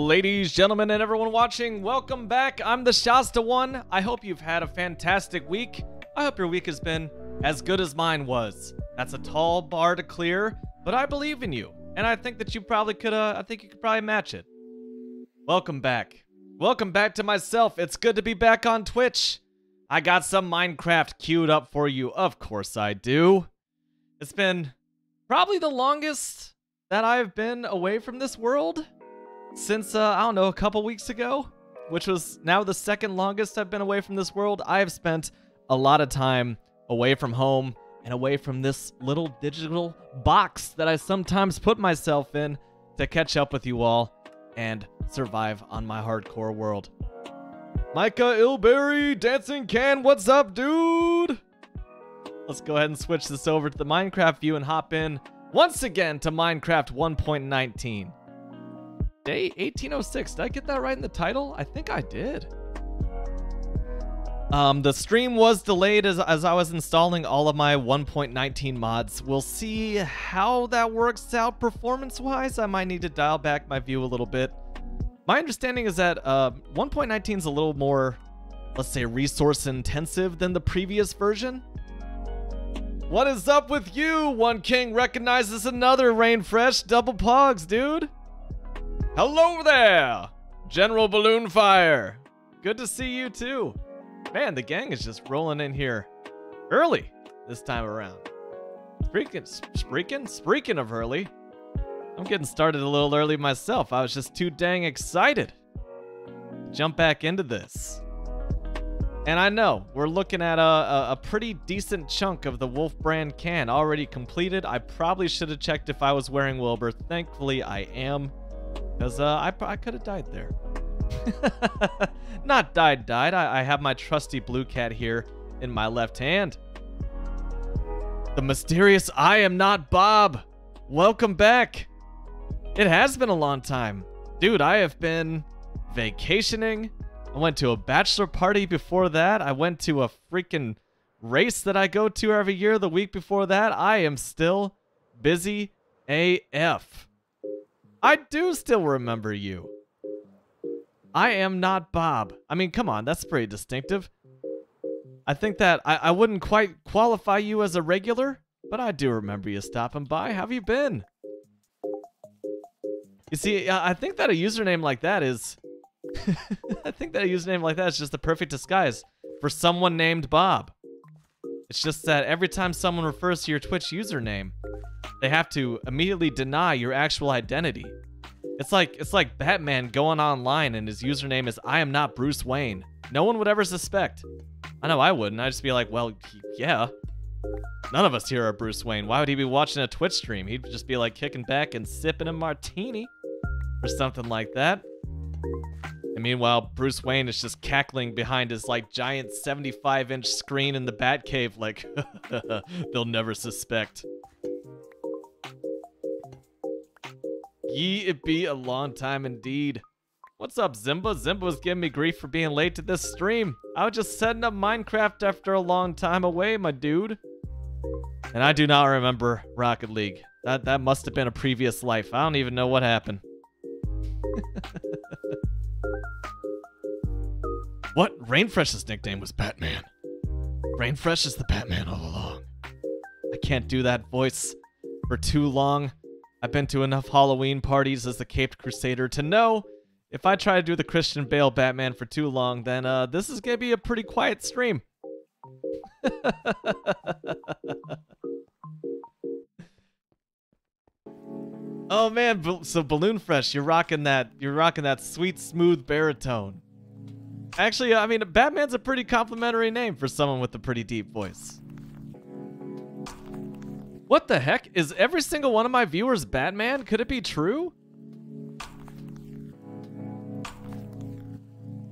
Ladies, gentlemen, and everyone watching, welcome back. I'm the Shasta One. I hope you've had a fantastic week. I hope your week has been as good as mine was. That's a tall bar to clear, but I believe in you, and I think that you probably could. I think you could probably match it. Welcome back. Welcome back to myself. It's good to be back on Twitch. I got some Minecraft queued up for you. Of course I do. It's been probably the longest that I've been away from this world since, I don't know, a couple weeks ago, which was now the second longest I've been away from this world. I have spent a lot of time away from home and away from this little digital box that I sometimes put myself in to catch up with you all and survive on my hardcore world. Micah Ilberry, Dancing Can, what's up, dude? Let's go ahead and switch this over to the Minecraft view and hop in once again to Minecraft 1.19. Day 1806. Did I get that right in the title? I think I did. The stream was delayed as I was installing all of my 1.19 mods. We'll see how that works out performance-wise. I might need to dial back my view a little bit. My understanding is that 1.19 is a little more, let's say, resource-intensive than the previous version. What is up with you? One King recognizes another. Rainfresh, double pogs, dude. Hello there, General Balloon Fire. Good to see you too. Man, the gang is just rolling in here early this time around. Speaking of early, I'm getting started a little early myself. I was just too dang excited to jump back into this. And I know we're looking at a pretty decent chunk of the Wolf brand can already completed. I probably should have checked if I was wearing Wilbur. Thankfully, I am. Because I could have died there. Not died. I have my trusty blue cat here in my left hand. The mysterious I am not Bob. Welcome back. It has been a long time. Dude, I have been vacationing. I went to a bachelor party before that. I went to a freaking race that I go to every year the week before that. I am still busy AF. I do still remember you. I am not Bob. I mean, come on, that's pretty distinctive. I think that I wouldn't quite qualify you as a regular, but I do remember you stopping by. How have you been? You see, I think that a username like that is... I think that a username like that is just the perfect disguise for someone named Bob. It's just that every time someone refers to your Twitch username, they have to immediately deny your actual identity. It's like Batman going online and his username is I am not Bruce Wayne. No one would ever suspect. I know I wouldn't. I'd just be like, well, yeah. None of us here are Bruce Wayne. Why would he be watching a Twitch stream? He'd just be like kicking back and sipping a martini or something like that. And meanwhile, Bruce Wayne is just cackling behind his like giant 75-inch screen in the Batcave like, they'll never suspect. Ye, it be a long time indeed. What's up, Zimba? Zimba was giving me grief for being late to this stream. I was just setting up Minecraft after a long time away, my dude. And I do not remember Rocket League. That must have been a previous life. I don't even know what happened. What? Rainfresh's nickname was Batman. Rainfresh is the Batman all along. I can't do that voice for too long. I've been to enough Halloween parties as the Caped Crusader to know if I try to do the Christian Bale Batman for too long, then this is going to be a pretty quiet stream. Oh man, so Balloon Fresh, you're rocking that sweet smooth baritone. Actually, I mean, Batman's a pretty complimentary name for someone with a pretty deep voice. What the heck? Is every single one of my viewers Batman? Could it be true?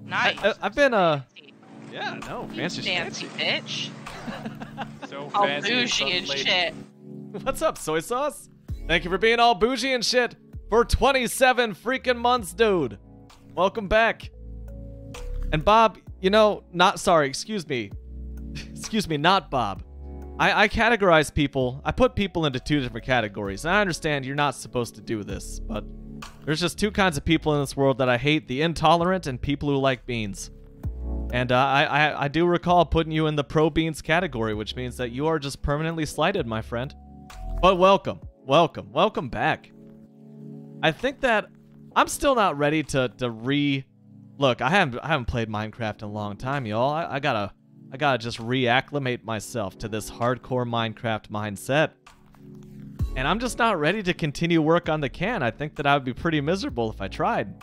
Nice. I've been, yeah, no, fancy fancy bitch. So All fancy bougie and shit. What's up, soy sauce? Thank you for being all bougie and shit for 27 freaking months, dude. Welcome back. And Bob, you know, excuse me, not Bob. I categorize people, I put people into two different categories. And I understand you're not supposed to do this, but There's just two kinds of people in this world that I hate, the intolerant and people who like beans. And I do recall putting you in the pro beans category, which means that you are just permanently slighted, my friend. But welcome, welcome, welcome back. I think that I'm still not ready to look. I haven't played Minecraft in a long time, y'all. I gotta just reacclimate myself to this hardcore Minecraft mindset. And I'm just not ready to continue work on the can. I think that I would be pretty miserable if I tried.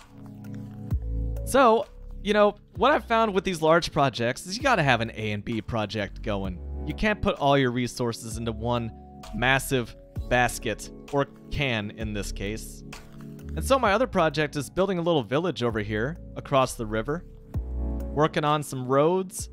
So, you know, what I've found with these large projects is you gotta have an A and B project going. You can't put all your resources into one massive basket, or can in this case. And so my other project is building a little village over here across the river, working on some roads.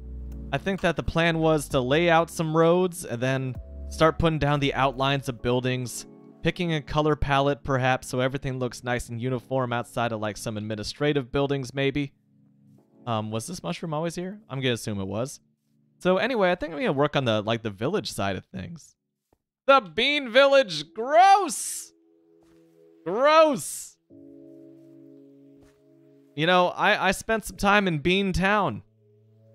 I think that the plan was to lay out some roads and then start putting down the outlines of buildings, picking a color palette perhaps so everything looks nice and uniform outside of like some administrative buildings maybe. Was this mushroom always here? I'm gonna assume it was. So anyway, I think I'm gonna work on the the village side of things. The Bean Village, gross! Gross! You know, I spent some time in Bean Town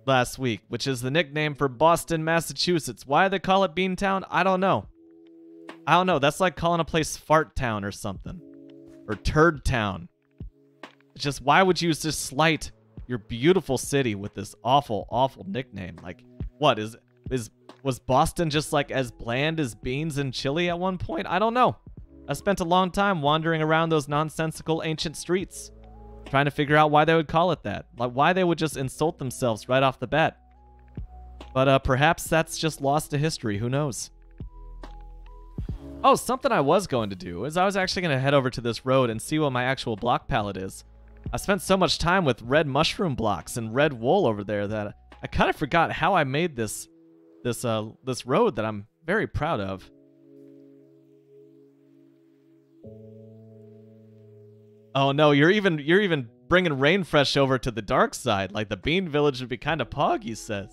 last week, which is the nickname for Boston, Massachusetts. Why they call it Bean Town? I don't know. I don't know. That's like calling a place Fart Town or something. Or Turd Town. It's just, why would you just slight your beautiful city with this awful, awful nickname? Like, what was Boston just like as bland as beans and chili at one point? I don't know. I spent a long time wandering around those nonsensical ancient streets, trying to figure out why they would call it that. Like, why they would just insult themselves right off the bat. But perhaps that's just lost to history. Who knows? Oh, something I was going to do is I was actually going to head over to this road and see what my actual block palette is. I spent so much time with red mushroom blocks and red wool over there that I kind of forgot how I made this road that I'm very proud of. Oh no, you're even bringing Rainfresh over to the dark side. Like the Bean Village would be kind of pog, he says.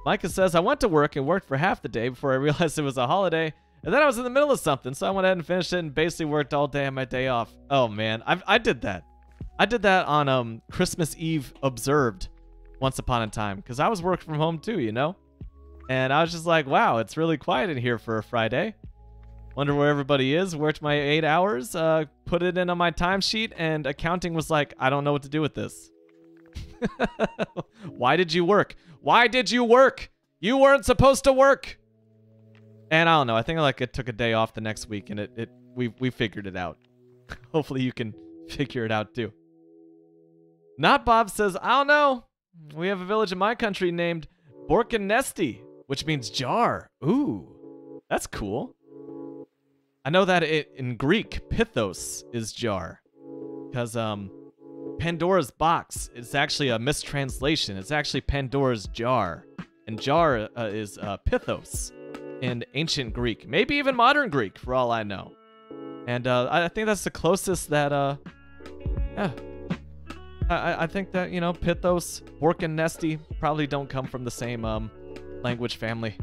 Micah says, I went to work and worked for half the day before I realized it was a holiday, and then I was in the middle of something, so I went ahead and finished it and basically worked all day on my day off. Oh man, I did that. I did that on Christmas Eve Observed once upon a time, because I was working from home too, you know? And I was just like, wow, it's really quiet in here for a Friday. Wonder where everybody is. Worked my 8 hours, put it in on my timesheet, and accounting was like, I don't know what to do with this. Why did you work? Why did you work? You weren't supposed to work. And I don't know. I think like it took a day off the next week, and we figured it out. Hopefully you can figure it out too. Not Bob says, I don't know. We have a village in my country named Borkenesti, which means jar. Ooh, that's cool. I know that in Greek, Pithos is jar. Because Pandora's box is actually a mistranslation. It's actually Pandora's jar. And jar is Pithos in ancient Greek. Maybe even modern Greek, for all I know. And I think that's the closest that, yeah. I think that, you know, Pithos, Borkenesti probably don't come from the same language family.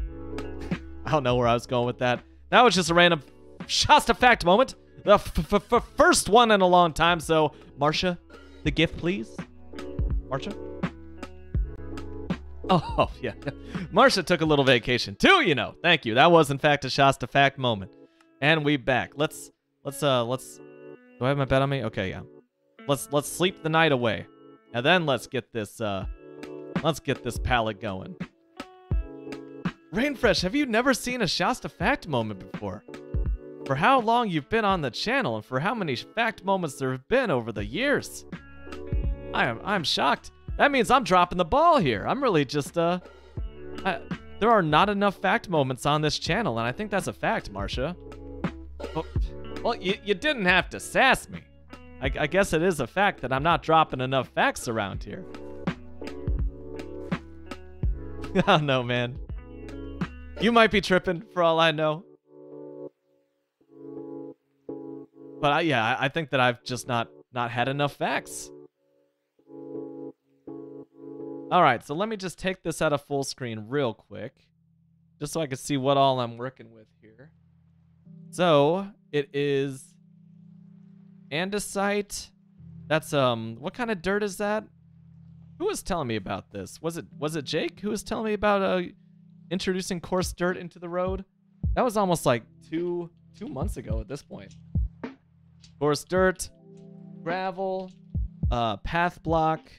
I don't know where I was going with that. That was just a random Shasta fact moment. The first one in a long time. So, Marsha, the gift, please. Marsha? Oh, yeah. Marsha took a little vacation too, you know. Thank you. That was, in fact, a Shasta fact moment. And we back. Let's do I have my bed on me? Okay, yeah. Let's sleep the night away. And then let's get this palette going. Rainfresh, have you never seen a Shasta fact moment before? For how long you've been on the channel and for how many fact moments there have been over the years. I'm shocked. That means I'm dropping the ball here. I'm really just there are not enough fact moments on this channel, and I think that's a fact, Marsha. Well, you didn't have to sass me. I guess it is a fact that I'm not dropping enough facts around here. I don't know, man. You might be tripping, for all I know. But yeah, I think that I've just not had enough facts. All right, so let me just take this out of full screen real quick, just so I can see what all I'm working with here. So it is Andesite. That's what kind of dirt is that? Who was telling me about this? Was it Jake who was telling me about introducing coarse dirt into the road? That was almost like two months ago at this point. Coarse dirt, gravel, path block,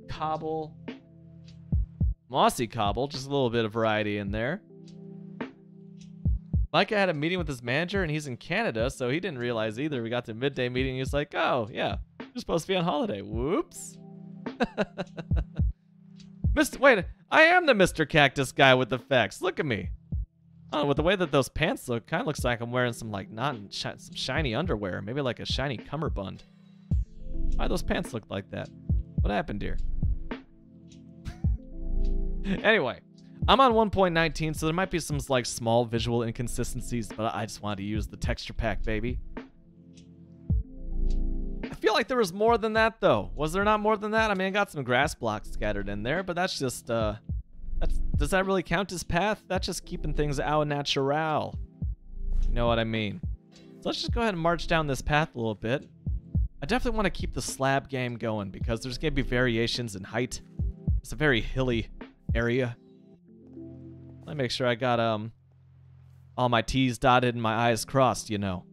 cobble, mossy cobble, just a little bit of variety in there. Micah had a meeting with his manager, and he's in Canada, so he didn't realize either. We got to midday meeting, he was like, oh, yeah, you're supposed to be on holiday. Whoops. Wait, I am the Mr. Cactus guy with the facts. Look at me. Oh, with the way that those pants look, kind of looks like I'm wearing some, like, some shiny underwear. Maybe like a shiny cummerbund. Why those pants look like that? What happened here? Anyway. I'm on 1.19, so there might be some like small visual inconsistencies, but I just wanted to use the texture pack, baby. I feel like there was more than that, though. Was there not more than that? I mean, I got some grass blocks scattered in there, but that's just, does that really count as path? That's just keeping things au natural. You know what I mean? So let's just go ahead and march down this path a little bit. I definitely want to keep the slab game going because there's going to be variations in height. It's a very hilly area. Let me make sure I got all my T's dotted and my I's crossed, you know.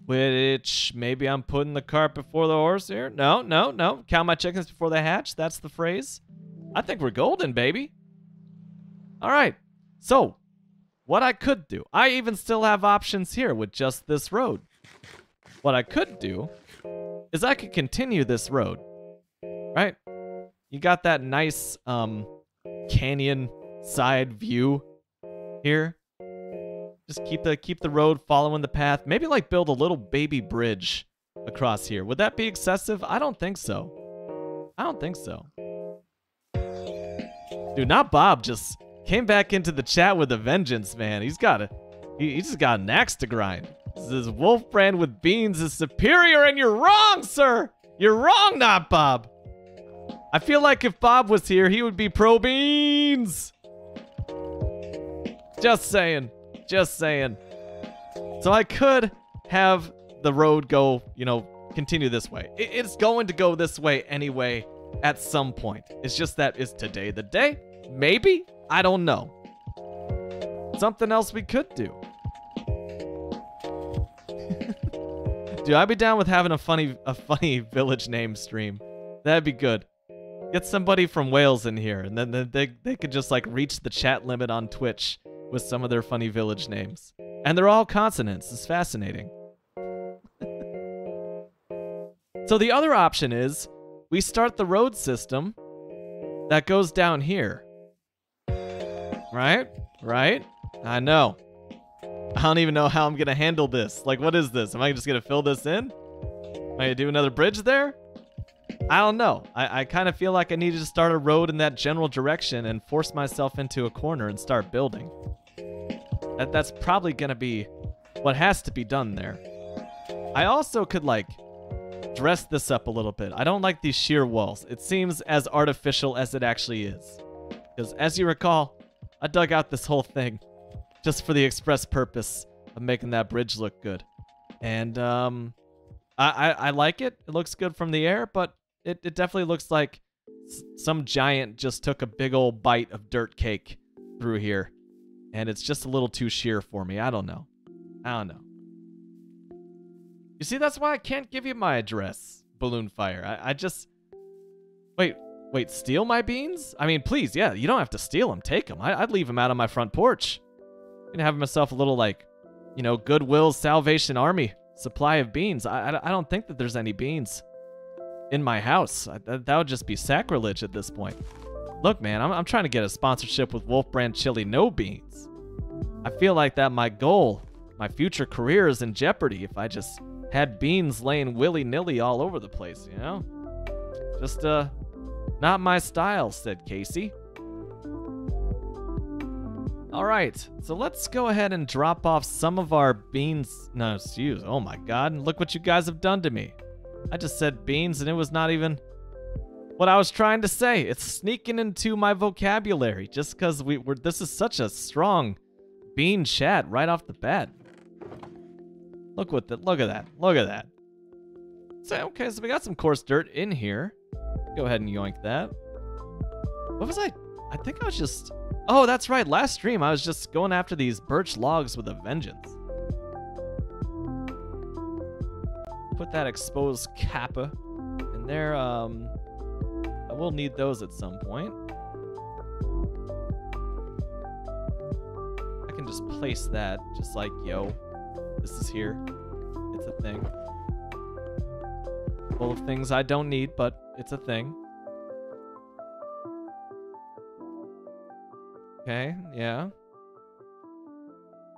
Which, maybe I'm putting the cart before the horse here? No. Count my chickens before they hatch. That's the phrase. I think we're golden, baby. All right. So, what I could do. I even still have options here with just this road. What I could do is I could continue this road. Right? You got that nice canyon side view here. Just keep the road following the path. Maybe like build a little baby bridge across here. Would that be excessive? I don't think so. I don't think so. Dude, not Bob just came back into the chat with a vengeance, man. He just got an axe to grind. This wolf brand with beans is superior, and you're wrong, sir. You're wrong, not Bob. I feel like if Bob was here, he would be pro beans. Just saying. Just saying. So I could have the road go, you know, continue this way. It's going to go this way anyway at some point. It's just that, is today the day? Maybe? I don't know. Something else we could do. Dude, I'd be down with having a funny village name stream. That'd be good. Get somebody from Wales in here, and then they could just like reach the chat limit on Twitch with some of their funny village names. And they're all consonants. It's fascinating. So the other option is we start the road system that goes down here. Right? Right? I know. I don't even know how I'm going to handle this. Like, what is this? Am I just going to fill this in? Am I going to do another bridge there? I don't know. I kind of feel like I needed to start a road in that general direction and force myself into a corner and start building. That's probably going to be what has to be done there. I also could, like, dress this up a little bit. I don't like these sheer walls. It seems as artificial as it actually is. Because, as you recall, I dug out this whole thing just for the express purpose of making that bridge look good. And, I like it. It looks good from the air, but it definitely looks like some giant just took a big old bite of dirt cake through here. And it's just a little too sheer for me. I don't know. You see, that's why I can't give you my address, Balloon Fire. I just... Wait, steal my beans? I mean, please, yeah, you don't have to steal them. Take them. I'd leave them out on my front porch. I'm gonna have myself a little, like, you know, Goodwill Salvation Army supply of beans. I don't think that there's any beans in my house. That would just be sacrilege at this point. Look, man, I'm trying to get a sponsorship with Wolf Brand Chili No Beans. I feel like that my goal, my future career is in jeopardy if I just had beans laying willy-nilly all over the place, you know? Just, not my style, said Casey. All right, so let's go ahead and drop off some of our beans. No, excuse, oh my God, look what you guys have done to me. I just said beans and it was not even what I was trying to say. It's sneaking into my vocabulary just because this is such a strong bean chat right off the bat. Look at that. Look at that. So, okay, so we got some coarse dirt in here. Go ahead and yoink that. What was I think I was just... Oh, that's right. Last stream, I was just going after these birch logs with a vengeance. Put that exposed kappa in there. I will need those at some point. I can just place that, just like, yo, this is here. It's a thing. Full of things I don't need, but it's a thing. Okay, yeah.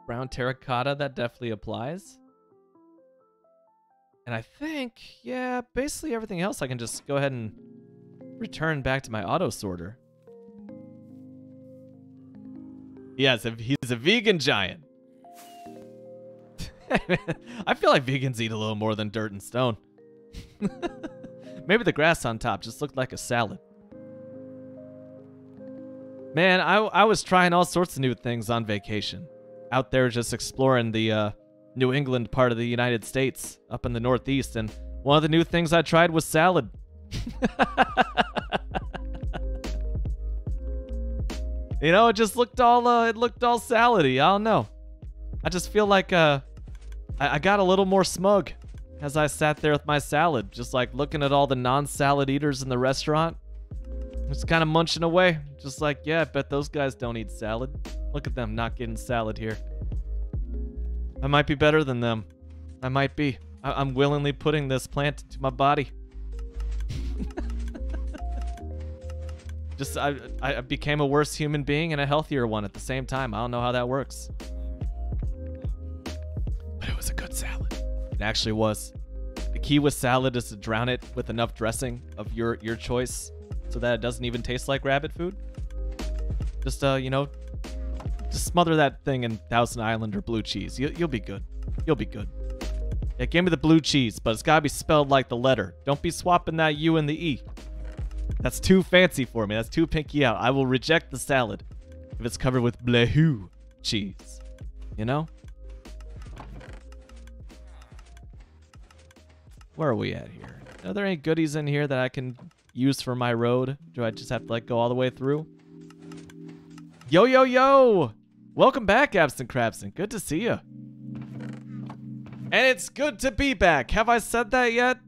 Brown terracotta, that definitely applies. And I think, yeah, basically everything else I can just go ahead and return back to my auto sorter. Yes, he's a vegan giant. I feel like vegans eat a little more than dirt and stone. Maybe the grass on top just looked like a salad. Man, I was trying all sorts of new things on vacation. Out there just exploring the New England part of the United States, up in the Northeast, and one of the new things I tried was salad. You know, it just looked all salady. I don't know. I just feel like I got a little more smug as I sat there with my salad, just like looking at all the non-salad eaters in the restaurant. Just kind of munching away, just like, yeah, I bet those guys don't eat salad. Look at them not getting salad here. I might be better than them. I might be. I'm willingly putting this plant into my body. Just, I became a worse human being and a healthier one at the same time. I don't know how that works. But it was a good salad. It actually was. The key with salad is to drown it with enough dressing of your choice so that it doesn't even taste like rabbit food. Just, you know, just smother that thing in Thousand Island or blue cheese. You'll be good. You'll be good. Yeah, give me the blue cheese, but it's gotta be spelled like the letter. Don't be swapping that U and the E. That's too fancy for me. That's too pinky out. I will reject the salad if it's covered with bleu cheese. You know? Where are we at here? Are there any goodies in here that I can use for my road? Do I just have to like go all the way through? Yo, yo, yo! Welcome back, Absent Crabson. Good to see you. And it's good to be back. Have I said that yet?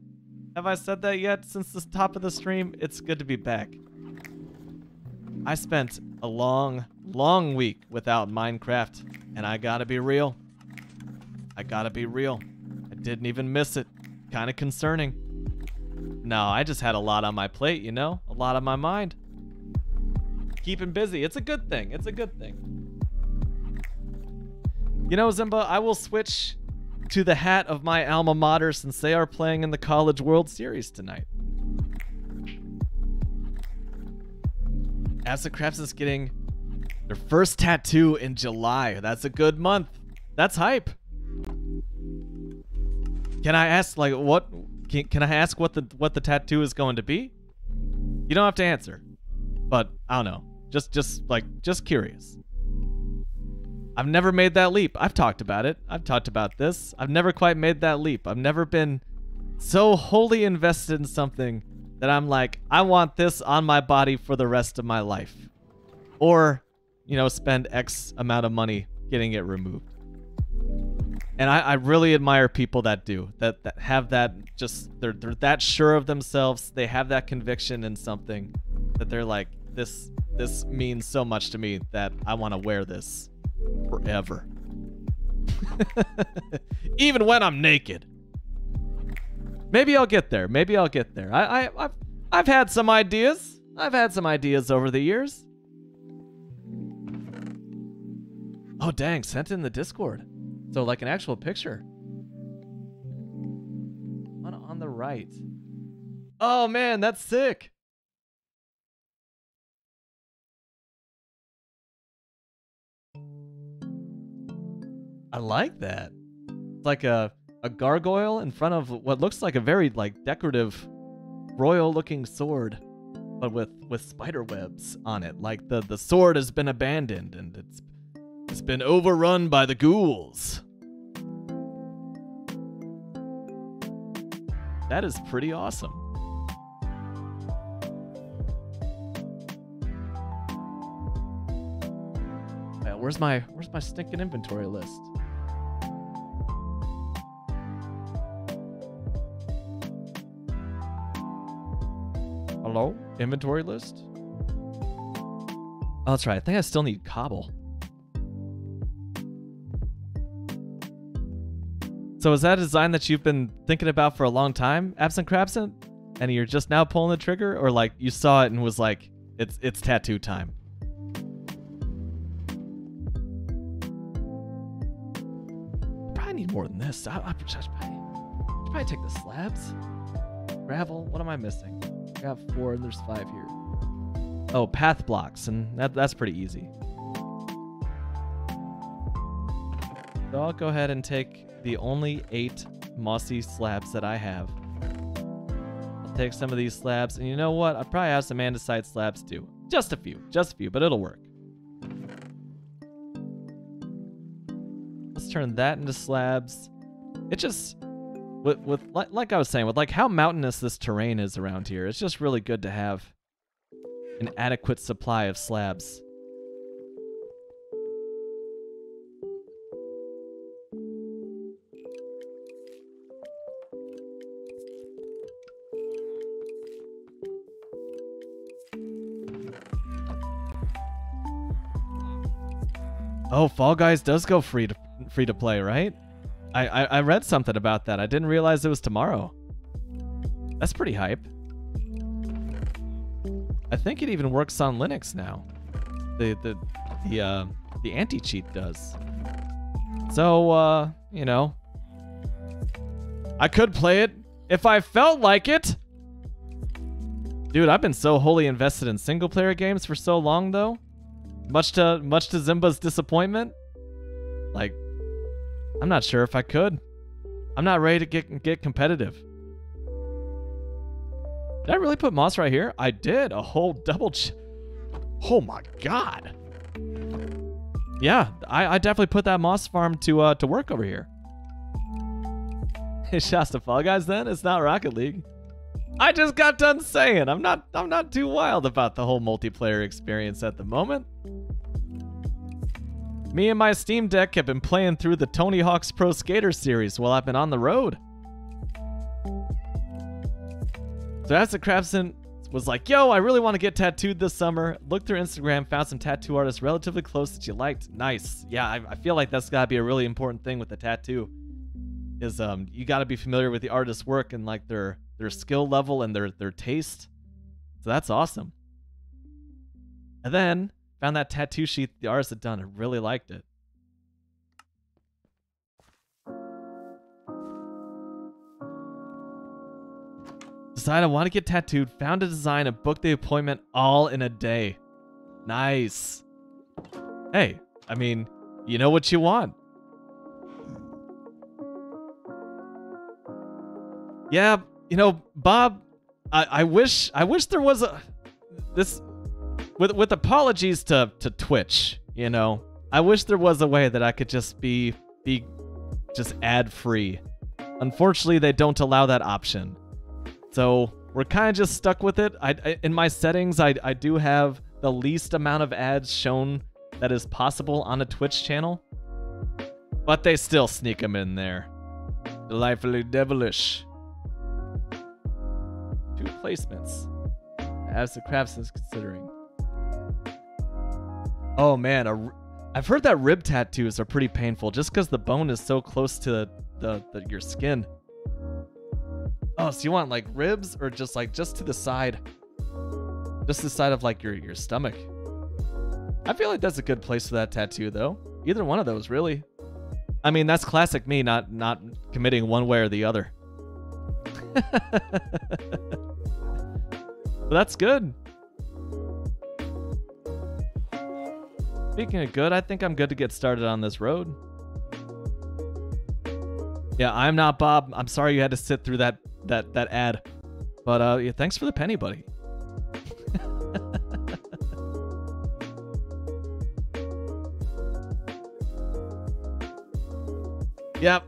Have I said that yet since the top of the stream? It's good to be back. I spent a long, long week without Minecraft, and I gotta be real. I gotta be real. I didn't even miss it. Kind of concerning. No, I just had a lot on my plate, you know? A lot on my mind. Keeping busy. It's a good thing. It's a good thing. You know, Zimba, I will switch to the hat of my alma mater since they are playing in the College World Series tonight. Absent Crabs is getting their first tattoo in July. That's a good month. That's hype. Can I ask, like, what? Can I ask what the tattoo is going to be? You don't have to answer, but I don't know. Just curious. I've never made that leap. I've talked about it. I've talked about this. I've never quite made that leap. I've never been so wholly invested in something that I'm like, I want this on my body for the rest of my life. Or, you know, spend X amount of money getting it removed. And I really admire people that do. That have that, just, they're that sure of themselves. They have that conviction in something that they're like, this means so much to me that I want to wear this forever. Even when I'm naked. Maybe I'll get there. Maybe I'll get there. I've had some ideas. I've had some ideas over the years. Oh dang, sent in the Discord. So like an actual picture. On the right. Oh man, that's sick. I like that. It's like a gargoyle in front of what looks like a very like decorative royal looking sword, but with spider webs on it. Like the sword has been abandoned and it's been overrun by the ghouls. That is pretty awesome. Yeah, where's my stinking inventory list? Hello? Inventory list? Oh, that's right. I think I still need cobble. So is that a design that you've been thinking about for a long time, Absent Crabsent? And you're just now pulling the trigger? Or like you saw it and was like, it's tattoo time? Probably need more than this. I should probably take the slabs. Gravel, what am I missing? I got 4 and there's 5 here. Oh, path blocks, and that's pretty easy. So I'll go ahead and take the only 8 mossy slabs that I have. I'll take some of these slabs, and you know what? I probably have some andesite slabs too. Just a few, but it'll work. Let's turn that into slabs. It just, like I was saying, with like how mountainous this terrain is around here, it's just really good to have an adequate supply of slabs. Oh, Fall Guys does go free to play, right? I read something about that. I didn't realize it was tomorrow. That's pretty hype. I think it even works on Linux now. The anti-cheat does. So you know, I could play it if I felt like it. Dude, I've been so wholly invested in single player games for so long though. Much to Zimba's disappointment. Like, I'm not sure if I could. I'm not ready to get competitive. Did I really put moss right here? I did. A whole double oh my god. Yeah, I definitely put that moss farm to work over here. It's Shasta Fall Guys then? It's not Rocket League. I just got done saying I'm not too wild about the whole multiplayer experience at the moment. Me and my Steam Deck have been playing through the Tony Hawk's Pro Skater series while I've been on the road. So as the Crabson was like, yo, I really want to get tattooed this summer. Looked through Instagram, found some tattoo artists relatively close that you liked. Nice. Yeah, I feel like that's gotta be a really important thing with the tattoo. Is you gotta be familiar with the artist's work and like their skill level and their taste. So that's awesome. And then found that tattoo sheet the artist had done. I really liked it. Decided I want to get tattooed, found a design, and booked the appointment all in a day. Nice. Hey, I mean, you know what you want. Yeah, you know, Bob, I wish there was this with apologies to Twitch, you know. I wish there was a way that I could just be just ad free. Unfortunately, they don't allow that option. So we're kind of just stuck with it. In my settings, I do have the least amount of ads shown that is possible on a Twitch channel, but they still sneak them in there. Delightfully devilish. 2 placements, as the Crafts is considering. Oh man, I've heard that rib tattoos are pretty painful just because the bone is so close to your skin. Oh, so you want like ribs or just to the side? Just the side of like your stomach. I feel like that's a good place for that tattoo though. Either one of those really. I mean, that's classic me not committing one way or the other. But that's good. Speaking of good, I think I'm good to get started on this road. Yeah, I'm not Bob. I'm sorry you had to sit through that ad. But yeah, thanks for the penny, buddy. Yep.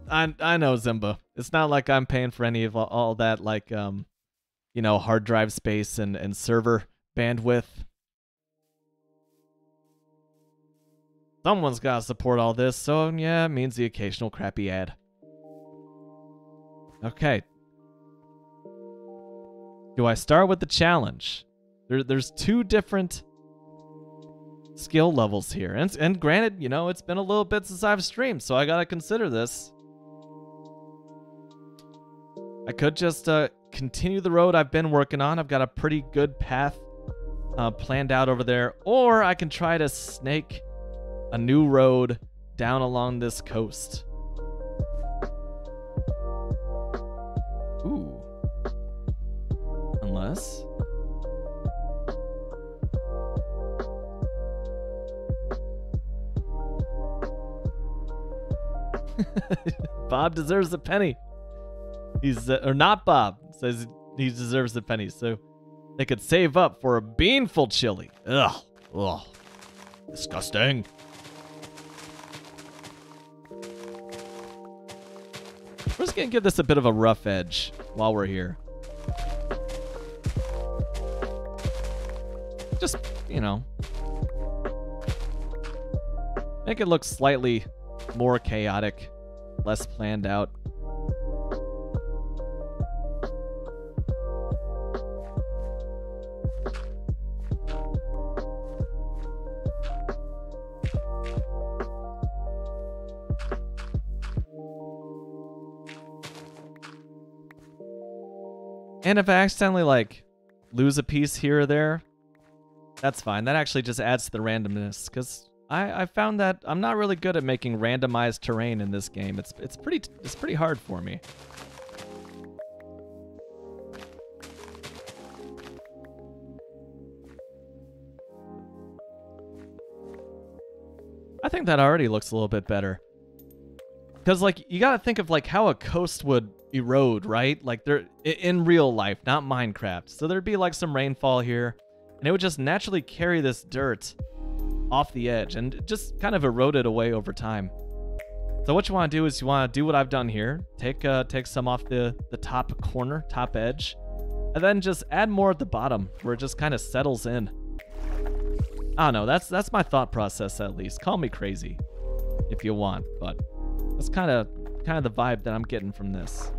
I know, Zimba. It's not like I'm paying for any of all that, like, you know, hard drive space and server bandwidth. Someone's got to support all this, so yeah, it means the occasional crappy ad. Okay. Do I start with the challenge? There's 2 different skill levels here. And granted, you know, it's been a little bit since I've streamed, so I gotta consider this. I could just continue the road I've been working on. I've got a pretty good path planned out over there. Or I can try to snake a new road down along this coast. Ooh. Unless... Bob deserves a penny. He's or not Bob says he deserves a penny, so they could save up for a beanful chili. Ugh, ugh, disgusting. We're just gonna give this a bit of a rough edge while we're here. Just, you know, make it look slightly more chaotic, less planned out. And if I accidentally, like, lose a piece here or there, that's fine. That actually just adds to the randomness, because I found that I'm not really good at making randomized terrain in this game. It's pretty hard for me. I think that already looks a little bit better. Because, like, you gotta think of, like, how a coast would erode, right? Like, they're in real life, not Minecraft. So there'd be, like, some rainfall here, and it would just naturally carry this dirt off the edge and just kind of erode it away over time. So what you want to do is you want to do what I've done here. Take some off the top corner, top edge, and then just add more at the bottom where it just kind of settles in. I don't know. That's my thought process, at least. Call me crazy if you want, but that's kind of the vibe that I'm getting from this.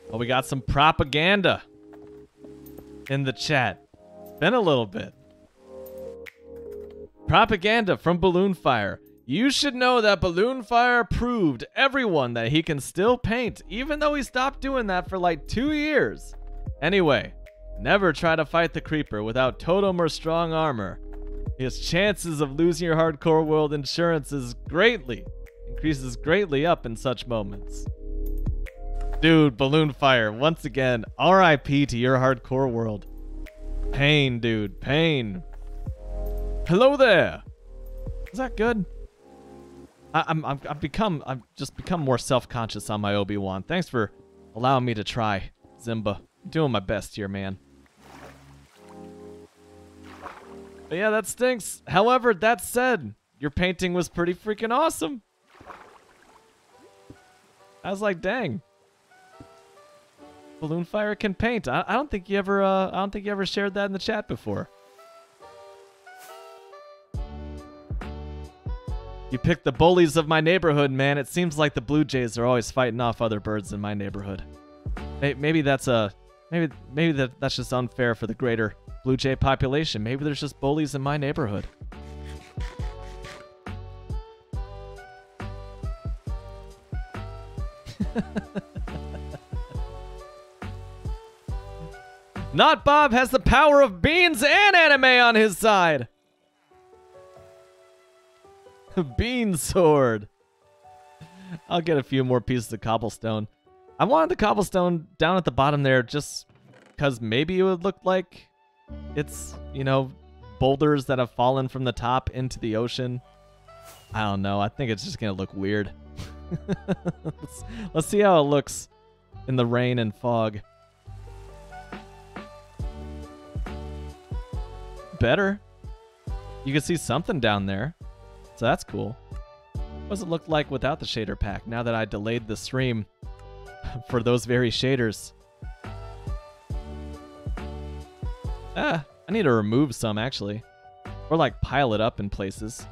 Well, we got some propaganda in the chat. It's been a little bit. Propaganda from Balloonfire. You should know that Balloonfire proved everyone that he can still paint, even though he stopped doing that for like 2 years. Anyway, never try to fight the creeper without totem or strong armor. His chances of losing your hardcore world insurance increases greatly up in such moments. Dude, Balloonfire, once again, RIP to your hardcore world. Pain, dude, pain. Hello there. Is that good? I've just become more self-conscious on my Obi-Wan. Thanks for allowing me to try, Zimba. I'm doing my best here, man. But yeah, that stinks. However, that said, your painting was pretty freaking awesome. I was like, dang. Balloonfire can paint. I don't think you ever shared that in the chat before. You picked the bullies of my neighborhood, man. It seems like the Blue Jays are always fighting off other birds in my neighborhood. Maybe that's just unfair for the greater Blue Jay population. Maybe there's just bullies in my neighborhood. Not Bob has the power of beans and anime on his side. Bean sword. I'll get a few more pieces of cobblestone. I wanted the cobblestone down at the bottom there just because maybe it would look like it's, you know, boulders that have fallen from the top into the ocean. I don't know. I think it's just going to look weird. Let's see how it looks in the rain and fog. Better. You can see something down there, so that's cool. What does it look like without the shader pack now that I delayed the stream for those very shaders? I need to remove some actually, or like pile it up in places.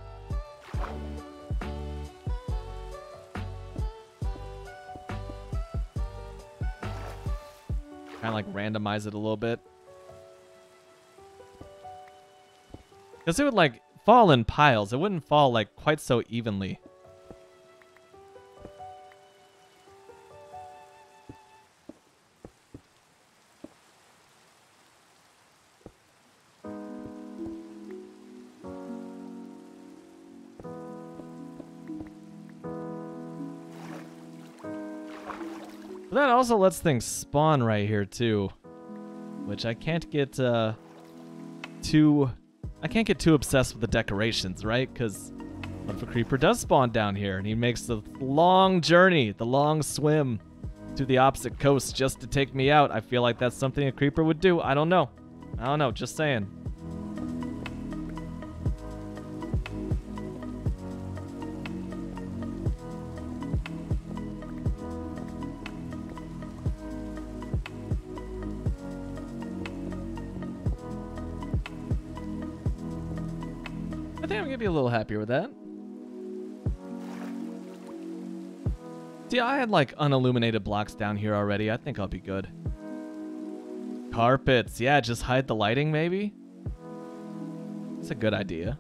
Kind of like randomize it a little bit. Because it would like fall in piles. It wouldn't fall like quite so evenly. But that also lets things spawn right here too, which I can't get too obsessed with the decorations, right? Because what if a creeper does spawn down here and he makes the long journey, the long swim to the opposite coast just to take me out? I feel like that's something a creeper would do. I don't know. Just saying. I think I'm gonna be a little happier with that. See, I had like unilluminated blocks down here already. I think I'll be good. Carpets. Yeah, just hide the lighting maybe? That's a good idea.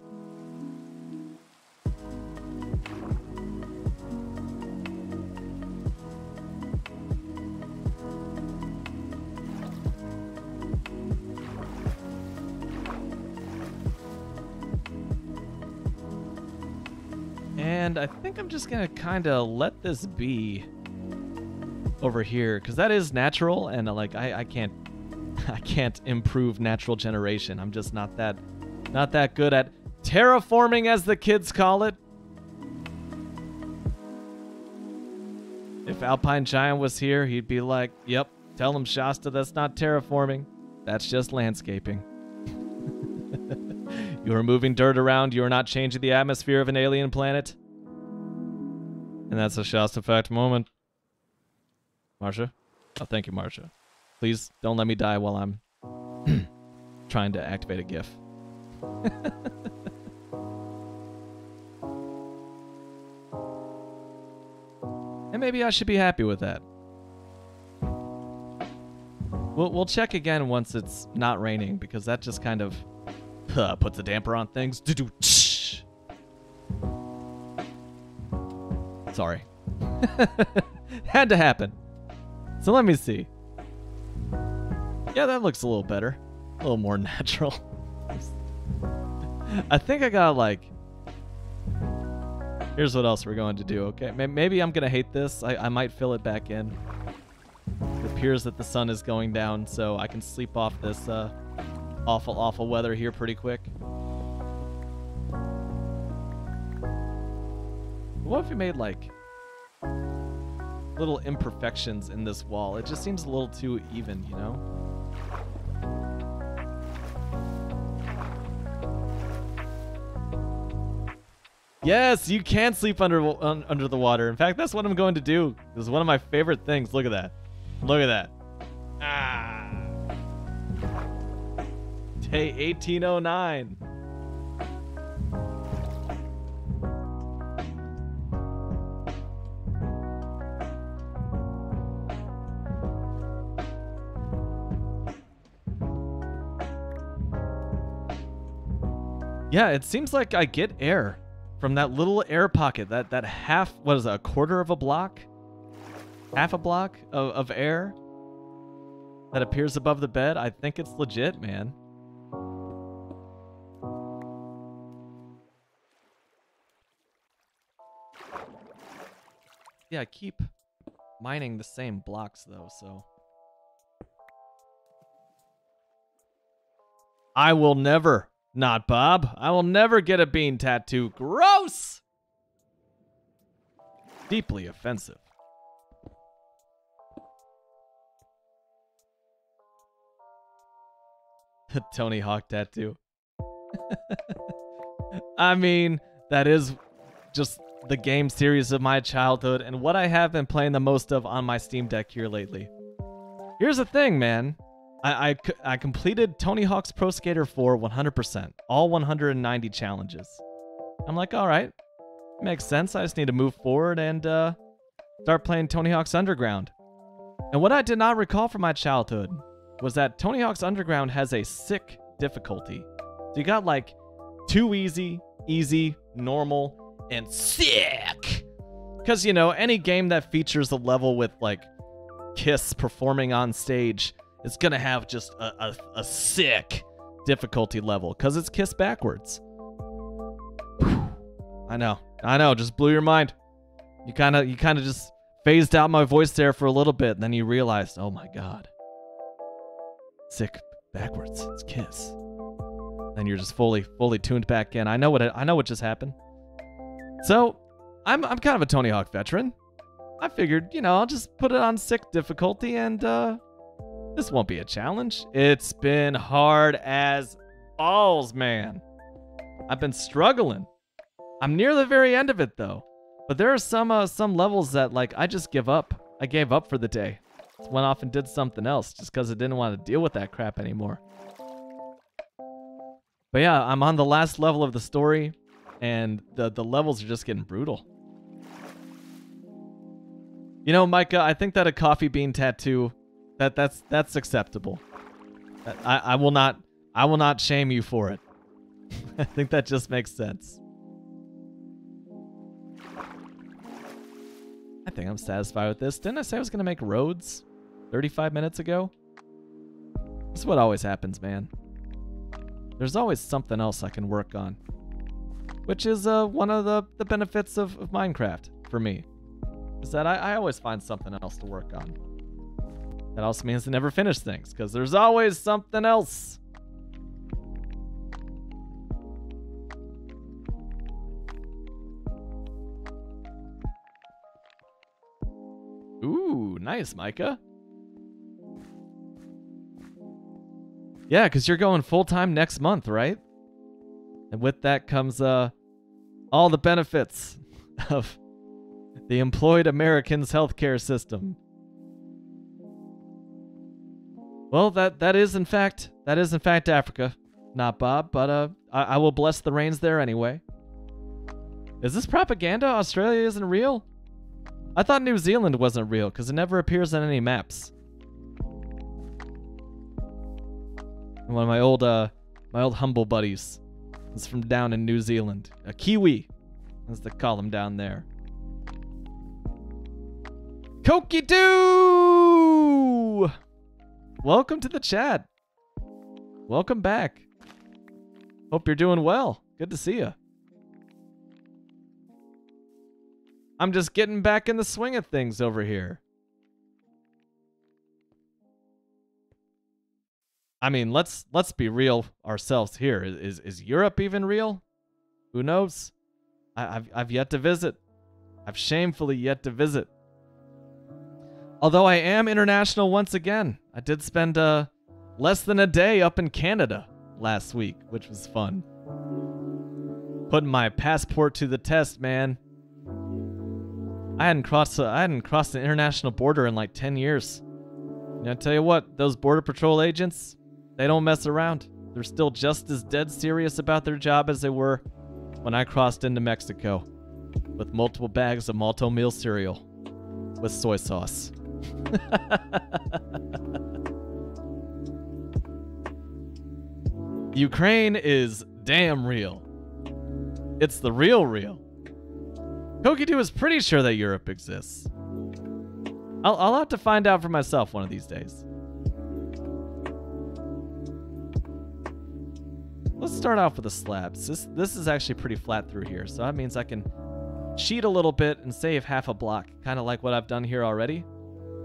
And I think I'm just gonna kind of let this be over here, because that is natural, and like I can't improve natural generation. I'm just not that good at terraforming, as the kids call it. If Alpine Giant was here, he'd be like, "Yep, tell him, Shasta, that's not terraforming. That's just landscaping." You are moving dirt around. You are not changing the atmosphere of an alien planet. And that's a Shasta fact moment. Marsha? Oh, thank you, Marsha. Please don't let me die while I'm trying to activate a GIF. And maybe I should be happy with that. We'll check again once it's not raining, because that just kind of puts a damper on things. Sorry. Had to happen. So let me see. Yeah, that looks a little better. A little more natural. I think I got like... Here's what else we're going to do, okay? Maybe I'm going to hate this. I might fill it back in. It appears that the sun is going down, so I can sleep off this awful, awful weather here pretty quick. What if we made like little imperfections in this wall? It just seems a little too even, you know? Yes, you can sleep under the water. In fact, that's what I'm going to do. This is one of my favorite things. Look at that. Look at that. Ah. Day 1809. Yeah, it seems like I get air from that little air pocket, that half, what is it, a quarter of a block? Half a block of air that appears above the bed. I think it's legit, man. Yeah, I keep mining the same blocks though, so. I will never. Not Bob. I will never get a bean tattoo. Gross! Deeply offensive. Tony Hawk tattoo. I mean, that is just the game series of my childhood and what I have been playing the most of on my Steam Deck here lately. Here's the thing, man. I completed Tony Hawk's Pro Skater 4 100%. All 190 challenges. I'm like, all right. Makes sense. I just need to move forward and start playing Tony Hawk's Underground. And what I did not recall from my childhood was that Tony Hawk's Underground has a sick difficulty. So you got like 2 easy, normal, and sick. Because, you know, any game that features a level with like Kiss performing on stage, it's going to have just a sick difficulty level because it's Kiss backwards. I know, just blew your mind. You kind of just phased out my voice there for a little bit, and then you realized, oh my god. Sick backwards. It's Kiss. Then you're just fully tuned back in. I know what just happened. So, I'm kind of a Tony Hawk veteran. I figured, you know, I'll just put it on sick difficulty and this won't be a challenge. It's been hard as balls, man. I've been struggling. I'm near the very end of it though. But there are some levels that like I just give up. I gave up for the day. Just went off and did something else just because I didn't want to deal with that crap anymore. But yeah, I'm on the last level of the story, and the levels are just getting brutal. You know, Micah, I think that a coffee bean tattoo, that's acceptable. I will not shame you for it. I think that just makes sense. I think I'm satisfied with this. Didn't I say I was going to make roads 35 minutes ago? This is what always happens, man. There's always something else I can work on. Which is one of the benefits of Minecraft for me. Is that I always find something else to work on. That also means to never finish things, because there's always something else. Ooh, nice, Micah. Yeah, because you're going full-time next month, right? And with that comes all the benefits of the employed Americans' healthcare system. Well, that is in fact Africa, not Bob, but I will bless the rains there anyway. Is this propaganda? Australia isn't real? I thought New Zealand wasn't real because it never appears on any maps. One of my old humble buddies is from down in New Zealand. A Kiwi, as they call them down there. Koki Doo! Welcome to the chat. Welcome back. Hope you're doing well. Good to see you. I'm just getting back in the swing of things over here. I mean, let's be real ourselves here. Is Europe even real? Who knows? I've yet to visit. I've shamefully yet to visit. Although I am international once again. I did spend less than a day up in Canada last week, which was fun. Putting my passport to the test, man. I hadn't crossed the international border in like 10 years. And I tell you what, those Border Patrol agents, they don't mess around. They're still just as dead serious about their job as they were when I crossed into Mexico with multiple bags of Malto meal cereal with soy sauce. Ukraine is damn real. It's the real. Kokidu is pretty sure that Europe exists. I'll have to find out for myself one of these days. Let's start off with the slabs. This is actually pretty flat through here, so that means I can cheat a little bit and save half a block, kind of like what I've done here already.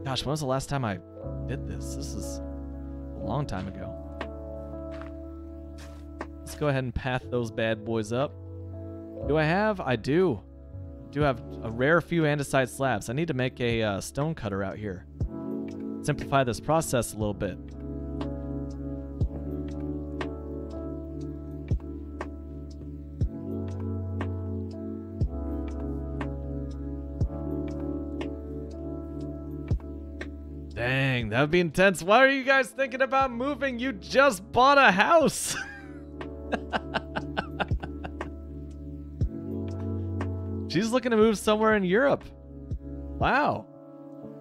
Gosh, when was the last time I did this? This is a long time ago. Let's go ahead and path those bad boys up. Do I have? I do. Do have a rare few andesite slabs. I need to make a stone cutter out here. Simplify this process a little bit. Dang, that would be intense. Why are you guys thinking about moving? You just bought a house. She's looking to move somewhere in Europe. Wow.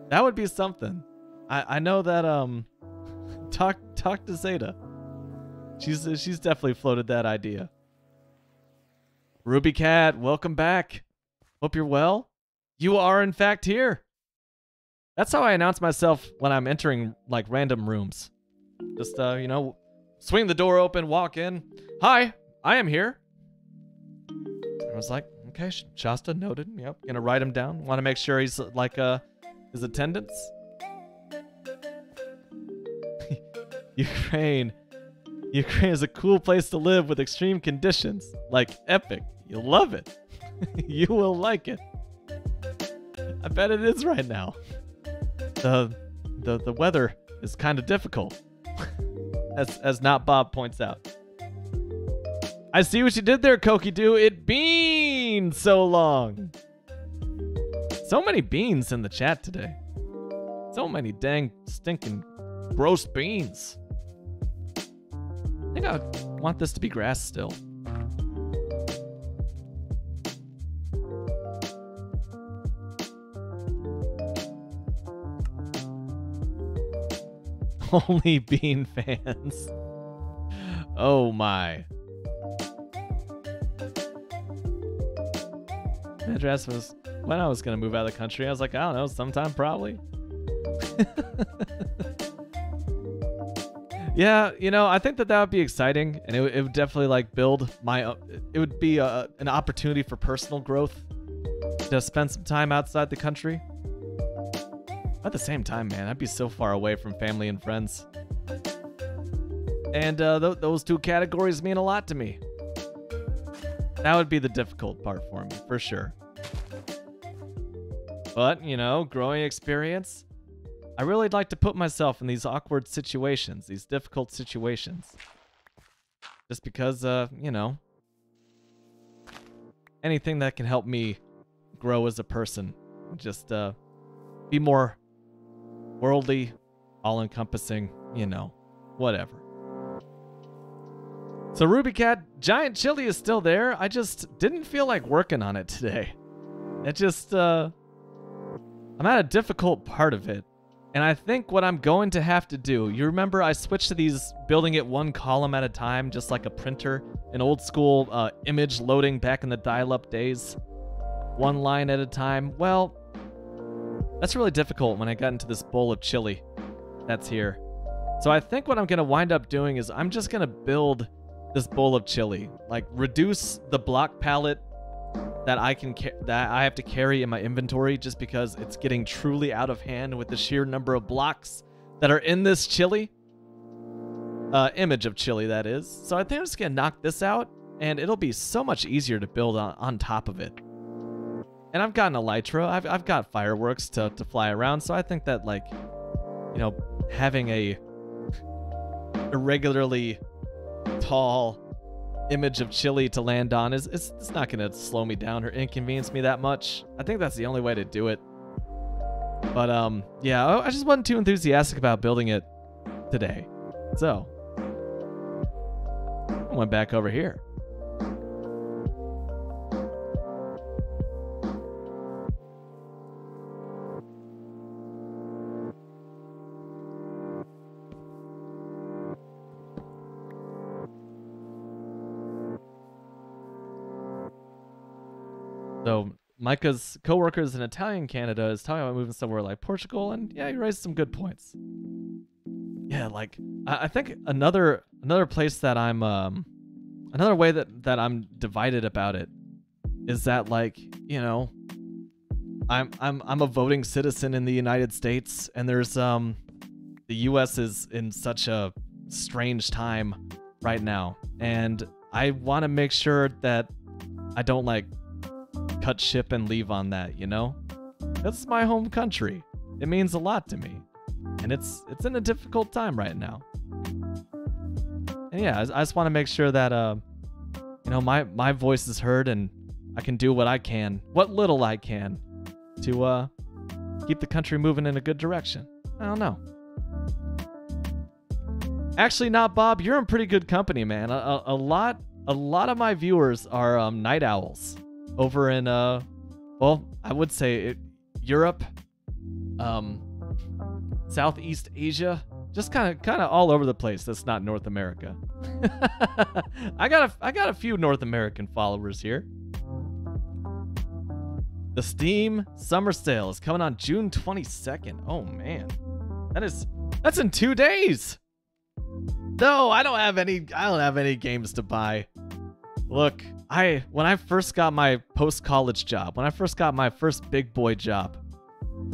That would be something. I know that talk to Zeta. She's definitely floated that idea. Ruby Cat, welcome back. Hope you're well. You are in fact here. That's how I announce myself when I'm entering like random rooms. Just you know, swing the door open, walk in. Hi, I am here. I was like, okay, Shasta noted. Yep, gonna write him down. Want to make sure he's like his attendance. Ukraine is a cool place to live with extreme conditions. Like epic. You'll love it. You will like it. I bet it is right now. The weather is kind of difficult. as Not Bob points out. I see what you did there, Koki-Doo. It been so long. So many beans in the chat today. So many dang stinking gross beans. I think I want this to be grass still. Only bean fans. Oh my. Madras was when I was gonna move out of the country. I was like, I don't know, sometime probably. Yeah, you know, I think that would be exciting, and it would definitely like build my. It would be an opportunity for personal growth to spend some time outside the country. At the same time, man, I'd be so far away from family and friends. And those two categories mean a lot to me. That would be the difficult part for me, for sure. But, you know, growing experience, I really like to put myself in these awkward situations, these difficult situations. Just because, you know, anything that can help me grow as a person. Just be more worldly, all-encompassing, you know, whatever. So Ruby Cat, Giant Chili is still there. I just didn't feel like working on it today. It just, I'm at a difficult part of it. And I think what I'm going to have to do, you remember I switched to these building it one column at a time, just like a printer, an old school image loading back in the dial-up days. One line at a time. Well, that's really difficult when I got into this bowl of chili that's here. So I think what I'm going to wind up doing is I'm just going to build this bowl of chili. Like, reduce the block palette that I have to carry in my inventory just because it's getting truly out of hand with the sheer number of blocks that are in this chili. Image of chili, that is. So I think I'm just going to knock this out, and it'll be so much easier to build on top of it. And I've got an elytra. I've got fireworks to fly around, so I think that, like, you know, having a irregularly tall image of chili to land on it's not going to slow me down or inconvenience me that much. I think that's the only way to do it. But yeah, I just wasn't too enthusiastic about building it today. So I went back over here. So Micah's coworkers in Italian Canada is talking about moving somewhere like Portugal, and yeah, he raised some good points. Yeah, like I think another place that I'm another way that I'm divided about it is that, like, you know, I'm a voting citizen in the United States, and there's the US is in such a strange time right now, and I want to make sure that I don't like cut ship and leave on that, you know? That's my home country. It means a lot to me. And it's in a difficult time right now. And yeah, I just want to make sure that you know, my voice is heard, and I can do what I can, what little I can, to keep the country moving in a good direction. I don't know. Actually, not Bob. You're in pretty good company, man. A lot of my viewers are night owls over in well, I would say Europe, Southeast Asia, just kind of all over the place. That's not North America. I got a few North American followers here. The Steam Summer Sale is coming on June 22nd. Oh man, that's in 2 days. No, I don't have any games to buy. Look, when I first got my post-college job, when I first got my first big boy job,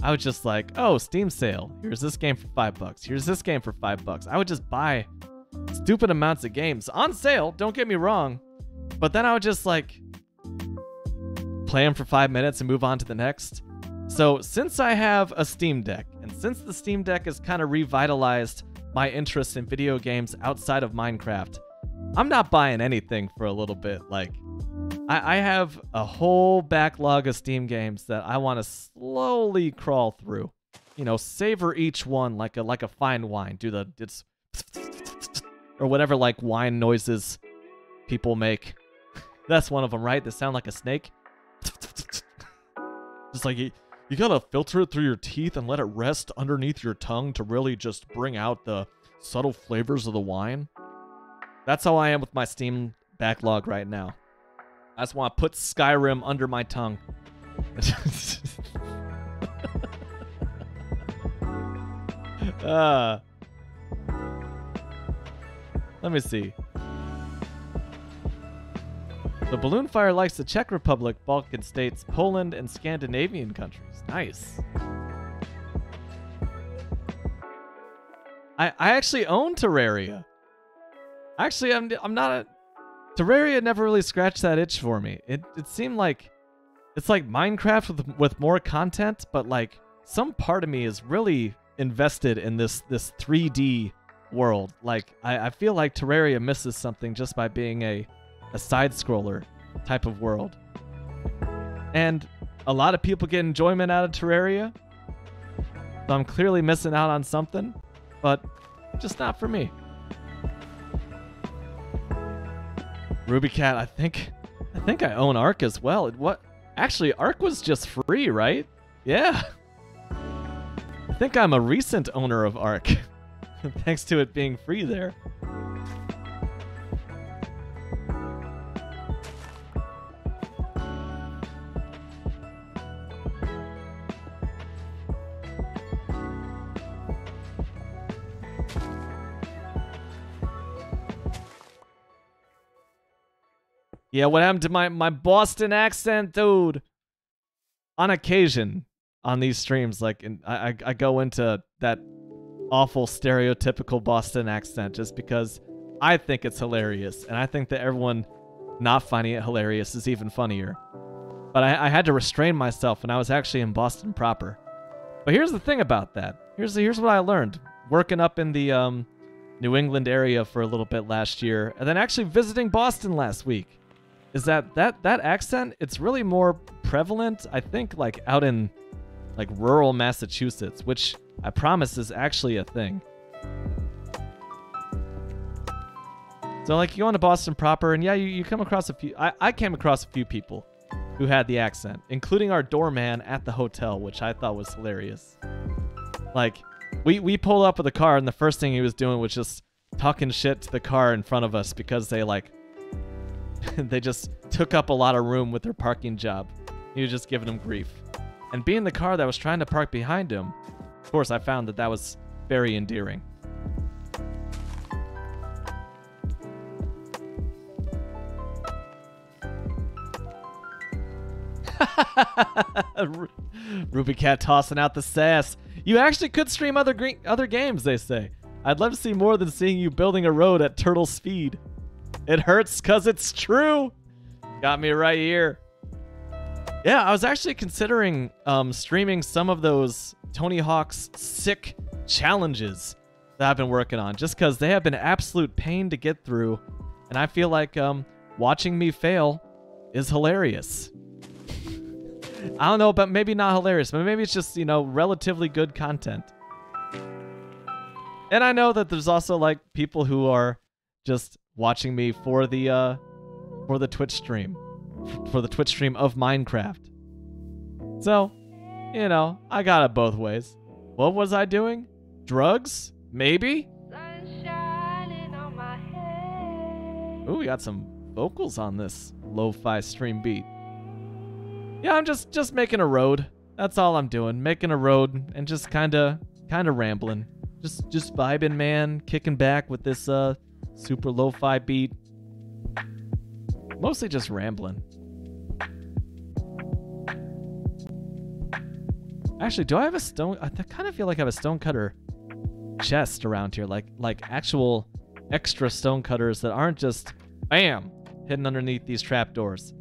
I was just like, oh, Steam sale. Here's this game for $5. Here's this game for $5. I would just buy stupid amounts of games on sale, don't get me wrong. But then I would just like play them for 5 minutes and move on to the next. So since I have a Steam Deck, and since the Steam Deck has kind of revitalized my interest in video games outside of Minecraft, I'm not buying anything for a little bit. Like, I have a whole backlog of Steam games that I want to slowly crawl through. You know, savor each one like a fine wine. Do it's or whatever like wine noises people make. That's one of them, right? That sound like a snake. Just like you gotta filter it through your teeth and let it rest underneath your tongue to really just bring out the subtle flavors of the wine. That's how I am with my Steam backlog right now. I just want to put Skyrim under my tongue. Let me see. The Balloon Fire likes the Czech Republic, Balkan states, Poland, and Scandinavian countries. Nice. I actually own Terraria. Actually, I'm not a... Terraria never really scratched that itch for me. It seemed like... It's like Minecraft with more content, but like some part of me is really invested in this 3D world. Like, I feel like Terraria misses something just by being a side-scroller type of world. And a lot of people get enjoyment out of Terraria. So I'm clearly missing out on something, but just not for me. RubyCat, I think I own Ark as well. Actually, Ark was just free, right? Yeah. I think I'm a recent owner of Ark. Thanks to it being free there. Yeah, what happened to my Boston accent, dude? On occasion, on these streams, like I go into that awful stereotypical Boston accent just because I think it's hilarious, and I think that everyone not finding it hilarious is even funnier. But I had to restrain myself when I was actually in Boston proper. But here's the thing about that. Here's what I learned working up in the New England area for a little bit last year, and then actually visiting Boston last week. Is that accent, it's really more prevalent, I think, like out in like rural Massachusetts, which I promise is actually a thing. So like you go into Boston proper, and yeah, you come across a few, I came across a few people who had the accent, including our doorman at the hotel, which I thought was hilarious. Like, we pulled up with a car, and the first thing he was doing was just talking shit to the car in front of us because they like they just took up a lot of room with their parking job. He was just giving them grief. And being the car that was trying to park behind him, of course, I found that was very endearing. RubyCat tossing out the sass. You actually could stream other games, they say. I'd love to see more than seeing you building a road at turtle speed. It hurts because it's true. Got me right here. Yeah, I was actually considering streaming some of those Tony Hawk's sick challenges that I've been working on, just because they have been absolute pain to get through, and I feel like watching me fail is hilarious. I don't know, but maybe not hilarious, but maybe it's just, you know, relatively good content. And I know that there's also like people who are just watching me for the Twitch stream. For the Twitch stream of Minecraft. So, you know, I got it both ways. What was I doing? Drugs? Maybe? Ooh, we got some vocals on this lo-fi stream beat. Yeah, I'm just making a road. That's all I'm doing. Making a road and just kinda rambling. Just vibing, man. Kicking back with this super lo-fi beat. Mostly just rambling. Actually, do I have a stone? I kind of feel like I have a stonecutter chest around here, like actual extra stonecutters that aren't just bam hidden underneath these trapdoors.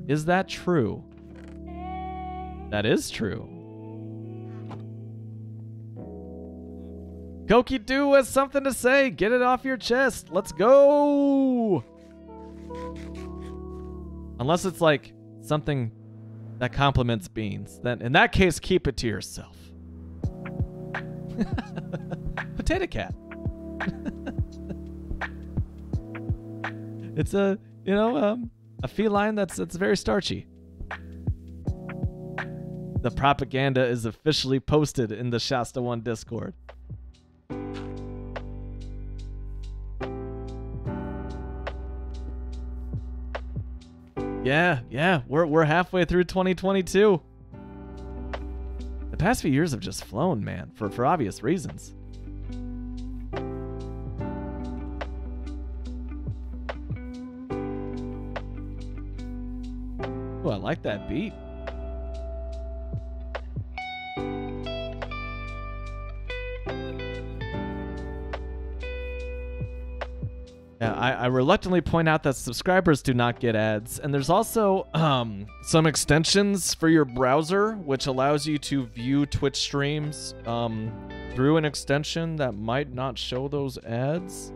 Is that true? That is true. Koki Do has something to say. Get it off your chest. Let's go. Unless it's like something that compliments beans, then in that case, keep it to yourself. Potato cat. It's a, you know, a feline that's very starchy. The propaganda is officially posted in the Shasta One Discord. Yeah, we're halfway through 2022. The past few years have just flown, man, for obvious reasons. Oh, I like that beat. Yeah, I reluctantly point out that subscribers do not get ads, and there's also some extensions for your browser, which allows you to view Twitch streams through an extension that might not show those ads.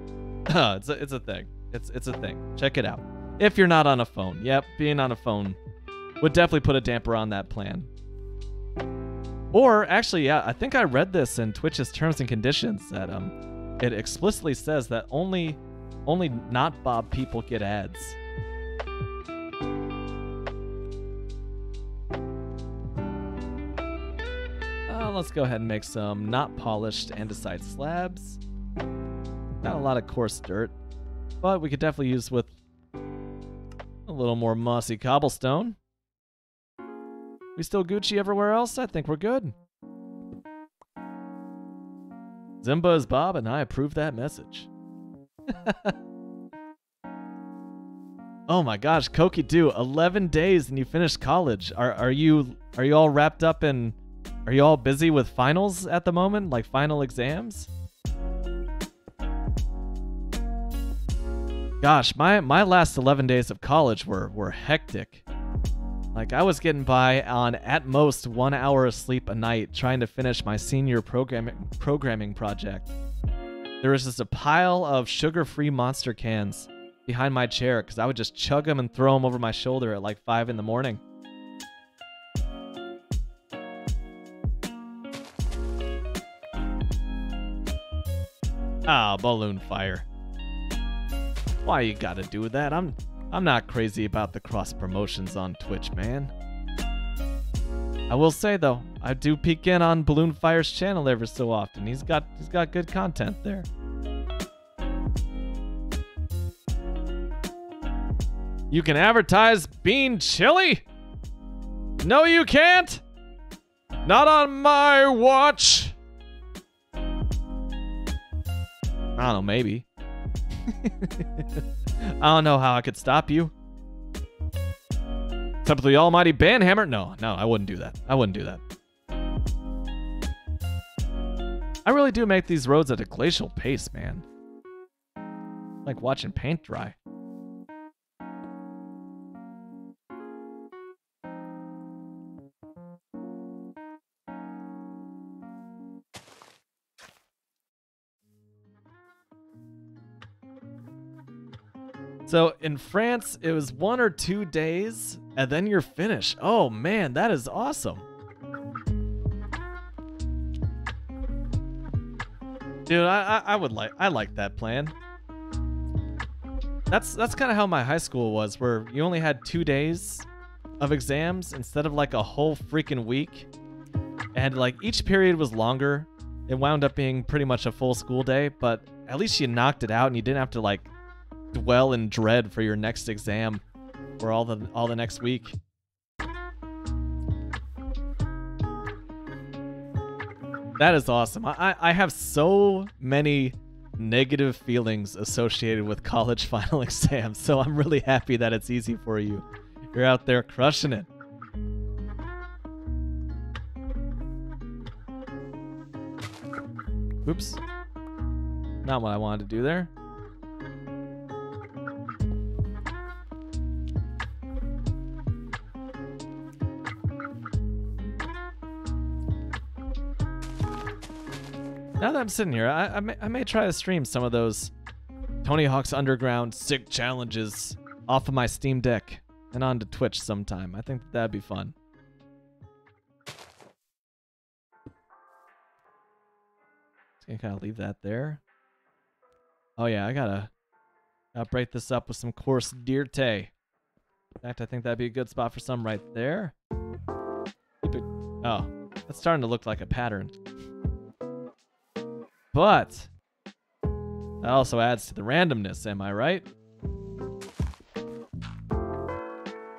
It's a thing. It's a thing. Check it out. If you're not on a phone. Yep, being on a phone would definitely put a damper on that plan. Or actually, yeah, I think I read this in Twitch's terms and conditions that it explicitly says that only not Bob people get ads. Let's go ahead and make some not polished andesite slabs. Not a lot of coarse dirt, but we could definitely use with a little more mossy cobblestone. We still Gucci everywhere else? I think we're good. Zimba is Bob, and I approve that message. Oh my gosh, Koki Do, 11 days and you finished college. Are you all wrapped up in, are you all busy with finals at the moment, like final exams? Gosh, my last 11 days of college were hectic. Like, I was getting by on at most 1 hour of sleep a night trying to finish my senior programming project. There was just a pile of sugar-free Monster cans behind my chair because I would just chug them and throw them over my shoulder at like 5 in the morning. Ah, balloon fire. Why you gotta do that? I'm not crazy about the cross promotions on Twitch, man. I will say though, I do peek in on Balloon Fire's channel every so often. He's got good content there. You can advertise bean chili? No, you can't. Not on my watch. I don't know, maybe. I don't know how I could stop you. Except for the almighty banhammer? No, I wouldn't do that. I wouldn't do that. I really do make these roads at a glacial pace, man. Like watching paint dry. So in France, it was 1 or 2 days, and then you're finished. Oh man, that is awesome. Dude, I like that plan. That's kind of how my high school was, where you only had 2 days of exams instead of like a whole freaking week. And like each period was longer. It wound up being pretty much a full school day, but at least you knocked it out and you didn't have to like dwell in dread for your next exam or all the next week. That is awesome. I have so many negative feelings associated with college final exams, so I'm really happy that it's easy for you. You're out there crushing it. Oops. Not what I wanted to do there. Now that I'm sitting here, I may try to stream some of those Tony Hawk's Underground sick challenges off of my Steam Deck and onto Twitch sometime. I think that'd be fun. Just gonna kind of leave that there. Oh yeah, I gotta break this up with some coarse Dirte. In fact, I think that'd be a good spot for some right there. Oh, that's starting to look like a pattern. But that also adds to the randomness, am I right?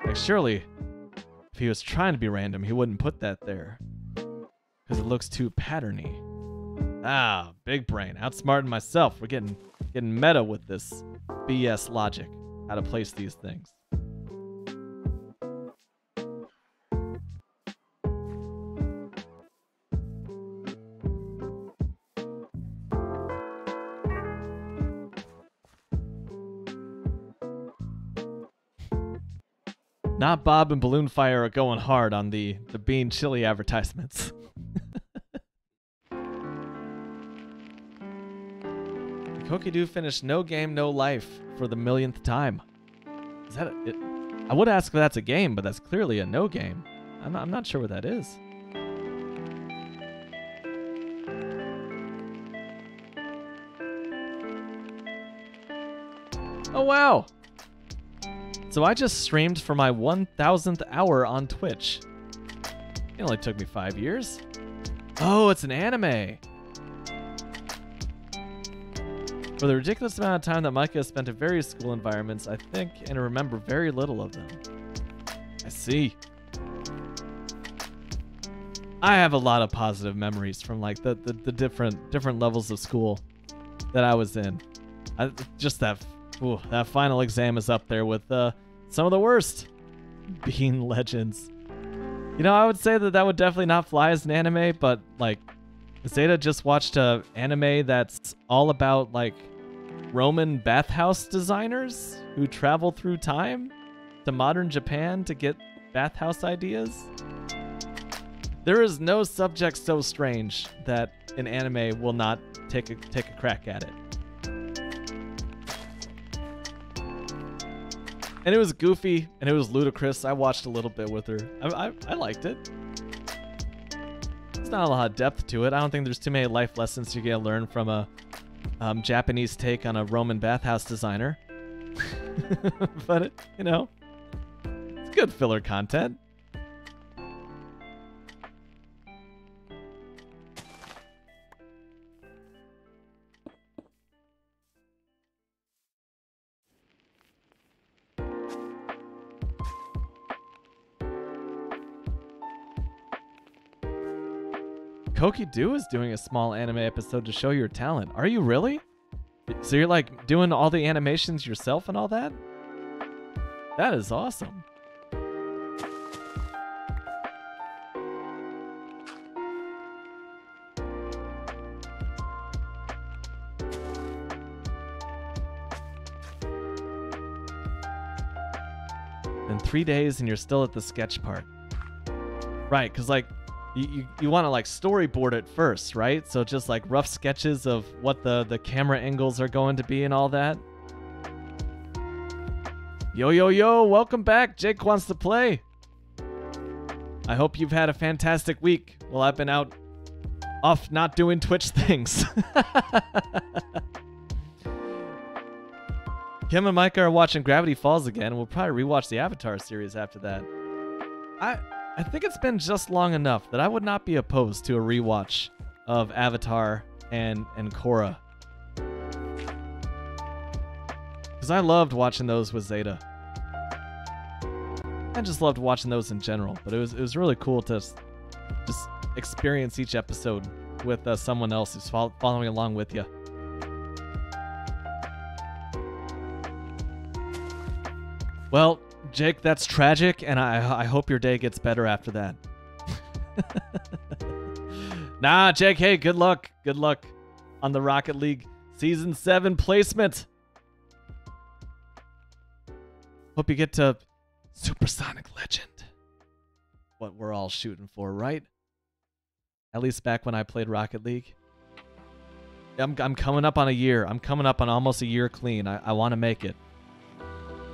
Like, surely, if he was trying to be random, he wouldn't put that there. Because it looks too patterny. Ah, big brain. Outsmarting myself. We're getting meta with this BS logic. How to place these things. Not Bob and Balloon Fire are going hard on the bean chili advertisements. Kokidoo finished No Game, No Life for the millionth time. Is that it? I would ask if that's a game, but that's clearly a no game. I'm not sure what that is. Oh wow! So I just streamed for my 1000th hour on Twitch. It only took me 5 years. Oh, it's an anime. For the ridiculous amount of time that Micah has spent in various school environments, I think and remember very little of them. I see. I have a lot of positive memories from like the different levels of school that I was in. Just that final exam is up there with some of the worst Bean Legends. You know, I would say that would definitely not fly as an anime, but like Zeta just watched a anime that's all about like Roman bathhouse designers who travel through time to modern Japan to get bathhouse ideas. There is no subject so strange that an anime will not take a crack at it. And it was goofy, and it was ludicrous. I watched a little bit with her. I liked it. There's not a lot of depth to it. I don't think there's too many life lessons you get to learn from a Japanese take on a Roman bathhouse designer. But, you know, it's good filler content. Kokidoo is doing a small anime episode to show your talent. Are you really? So you're like doing all the animations yourself and all that? That is awesome. In 3 days and you're still at the sketch part. Right, because like you want to like storyboard it first, right? So just like rough sketches of what the camera angles are going to be and all that. Yo, welcome back. Jake wants to play. I hope you've had a fantastic week while I've been out off not doing Twitch things. Kim and Micah are watching Gravity Falls again. We'll probably rewatch the Avatar series after that. I think it's been just long enough that I would not be opposed to a rewatch of Avatar and Korra. Because I loved watching those with Zeta. I just loved watching those in general, but it was really cool to just experience each episode with someone else who's following along with you. Well, Jake, that's tragic, and I hope your day gets better after that. Nah, Jake, hey, good luck. Good luck on the Rocket League Season 7 placement. Hope you get to Supersonic Legend. What we're all shooting for, right? At least back when I played Rocket League. I'm coming up on a year. I'm coming up on almost a year clean. I want to make it.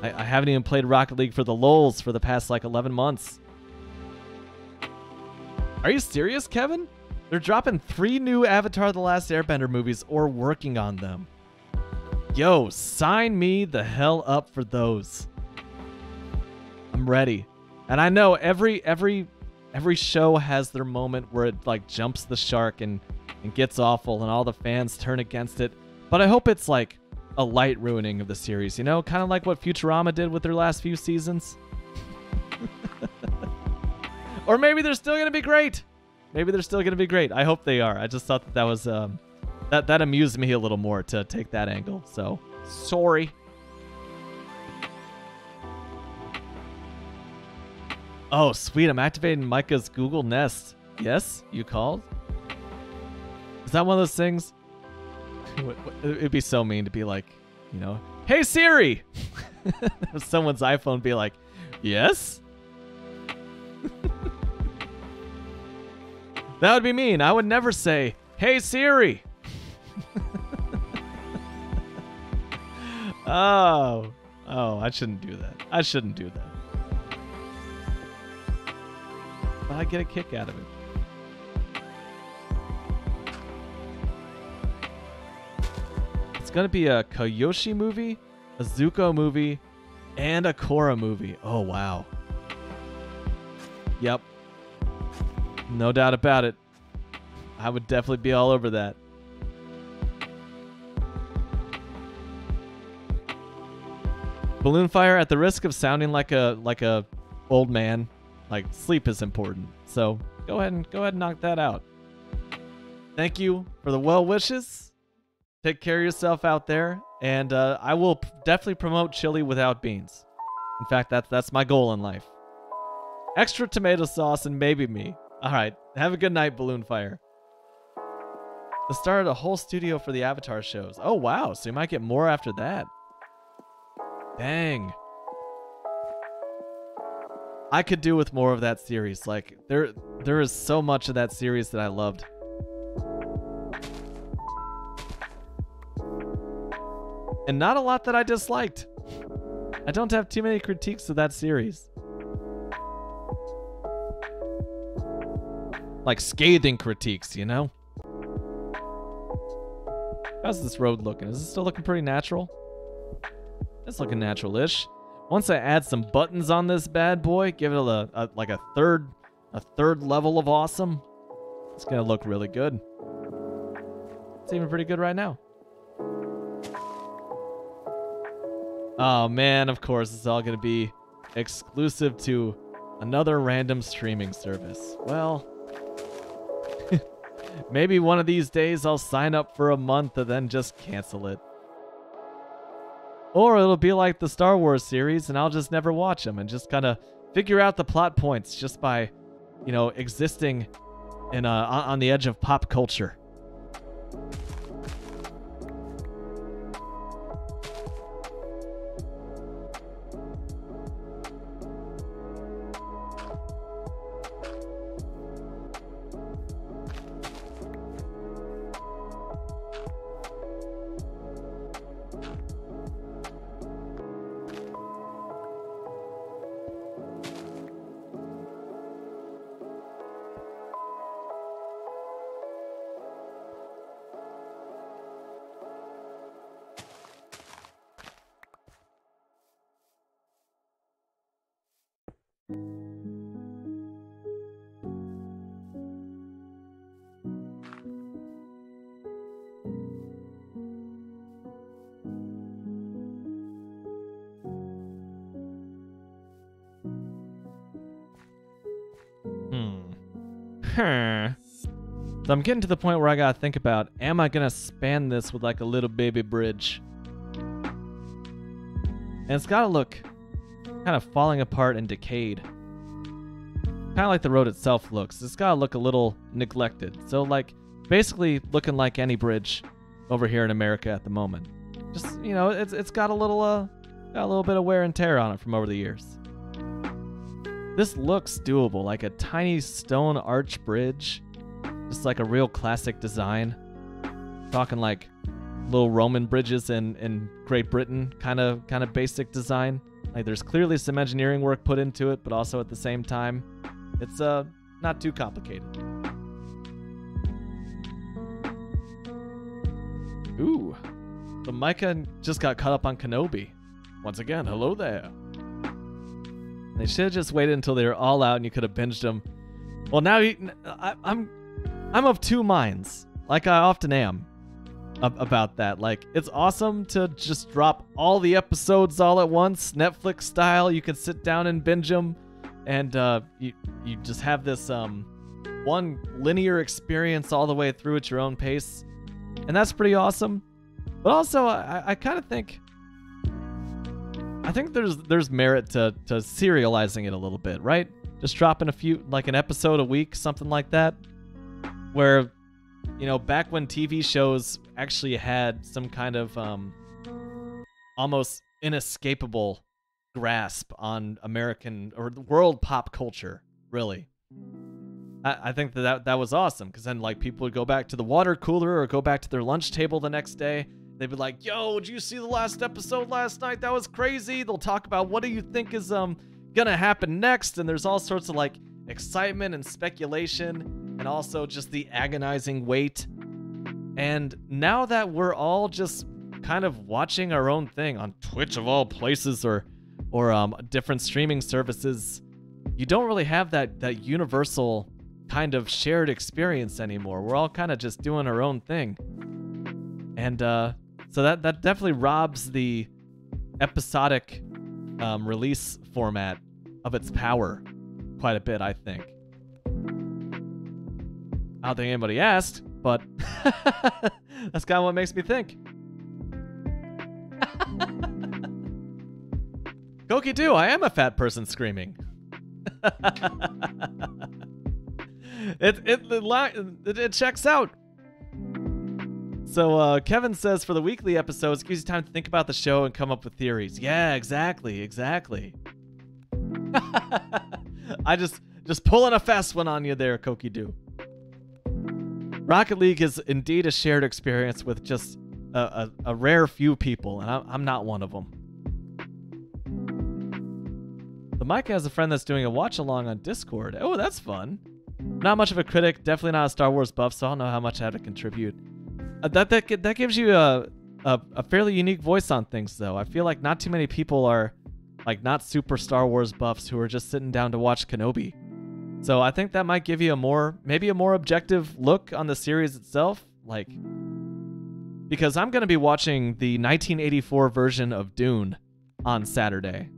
I haven't even played Rocket League for the lulz for the past like 11 months. Are you serious, Kevin? They're dropping 3 new Avatar The Last Airbender movies or working on them. Yo, sign me the hell up for those. I'm ready. And I know every show has their moment where it like jumps the shark and gets awful and all the fans turn against it. But I hope it's like a light ruining of the series, you know? Kind of like what Futurama did with their last few seasons. Or maybe they're still going to be great. Maybe they're still going to be great. I hope they are. I just thought that was that amused me a little more to take that angle. So, sorry. Oh, sweet. I'm activating Micah's Google Nest. Yes? You called? Is that one of those things? It'd be so mean to be like, you know, hey Siri! Someone's iPhone be like, yes? That would be mean. I would never say, hey Siri! Oh, I shouldn't do that. I shouldn't do that. But I get a kick out of it. It's going to be a Kyoshi movie, a Zuko movie, and a Korra movie. Oh, wow. Yep. No doubt about it. I would definitely be all over that. Balloon Fire, at the risk of sounding like a old man, like sleep is important. So go ahead and knock that out. Thank you for the well wishes. Take care of yourself out there, and I will definitely promote chili without beans. In fact, that's my goal in life. Extra tomato sauce and maybe me. All right, have a good night, Balloon Fire. They started a whole studio for the Avatar shows. Oh wow, so you might get more after that. Dang. I could do with more of that series. Like there is so much of that series that I loved. And not a lot that I disliked. I don't have too many critiques of that series. Like scathing critiques, you know? How's this road looking? Is it still looking pretty natural? It's looking natural-ish. Once I add some buttons on this bad boy, give it a third level of awesome, it's gonna look really good. It's even pretty good right now. Oh man, of course, it's all gonna be exclusive to another random streaming service. Well, maybe one of these days I'll sign up for a month and then just cancel it. Or it'll be like the Star Wars series and I'll just never watch them and just kind of figure out the plot points just by, you know, existing in on the edge of pop culture. So I'm getting to the point where I gotta think about, am I gonna span this with like a little baby bridge? And it's gotta look kind of falling apart and decayed. Kind of like the road itself looks. It's gotta look a little neglected. So like basically looking like any bridge over here in America at the moment. Just, you know, it's got a little bit of wear and tear on it from over the years. This looks doable, like a tiny stone arch bridge. Just like a real classic design. Talking like little Roman bridges in Great Britain, kind of basic design. Like there's clearly some engineering work put into it, but also at the same time, it's not too complicated. Ooh, so Micah just got caught up on Kenobi. Once again, hello there. They should have just waited until they were all out and you could have binged them. Well, now I'm of two minds, like I often am, about that. Like, it's awesome to just drop all the episodes all at once, Netflix style. You can sit down and binge them, and you just have this one linear experience all the way through at your own pace, and that's pretty awesome. But also, I kind of think there's merit to serializing it a little bit, right? Just dropping an episode a week, something like that. Where, you know, back when TV shows actually had some kind of almost inescapable grasp on American or world pop culture, really. I think that was awesome, because then like people would go back to the water cooler or go back to their lunch table the next day. They'd be like, yo, did you see the last episode last night? That was crazy. They'll talk about what do you think is gonna happen next, and there's all sorts of like excitement and speculation, and also just the agonizing wait. And now that we're all just kind of watching our own thing on Twitch of all places, or different streaming services, you don't really have that universal kind of shared experience anymore. We're all kind of just doing our own thing. And so that definitely robs the episodic release format of its power quite a bit, I think. I don't think anybody asked, but that's kind of what makes me think. Koki do, I am a fat person screaming. It checks out. So Kevin says, for the weekly episodes, gives you time to think about the show and come up with theories. Yeah, exactly. I just pulling a fast one on you there, Koki do. Rocket League is indeed a shared experience with just a rare few people, and I'm not one of them. The Micah has a friend that's doing a watch-along on Discord. Oh, that's fun. Not much of a critic, definitely not a Star Wars buff, so I don't know how much I have to contribute. That gives you a fairly unique voice on things, though. I feel like not too many people are like not super Star Wars buffs who are just sitting down to watch Kenobi. So I think that might give you maybe a more objective look on the series itself, like, because I'm going to be watching the 1984 version of Dune on Saturday.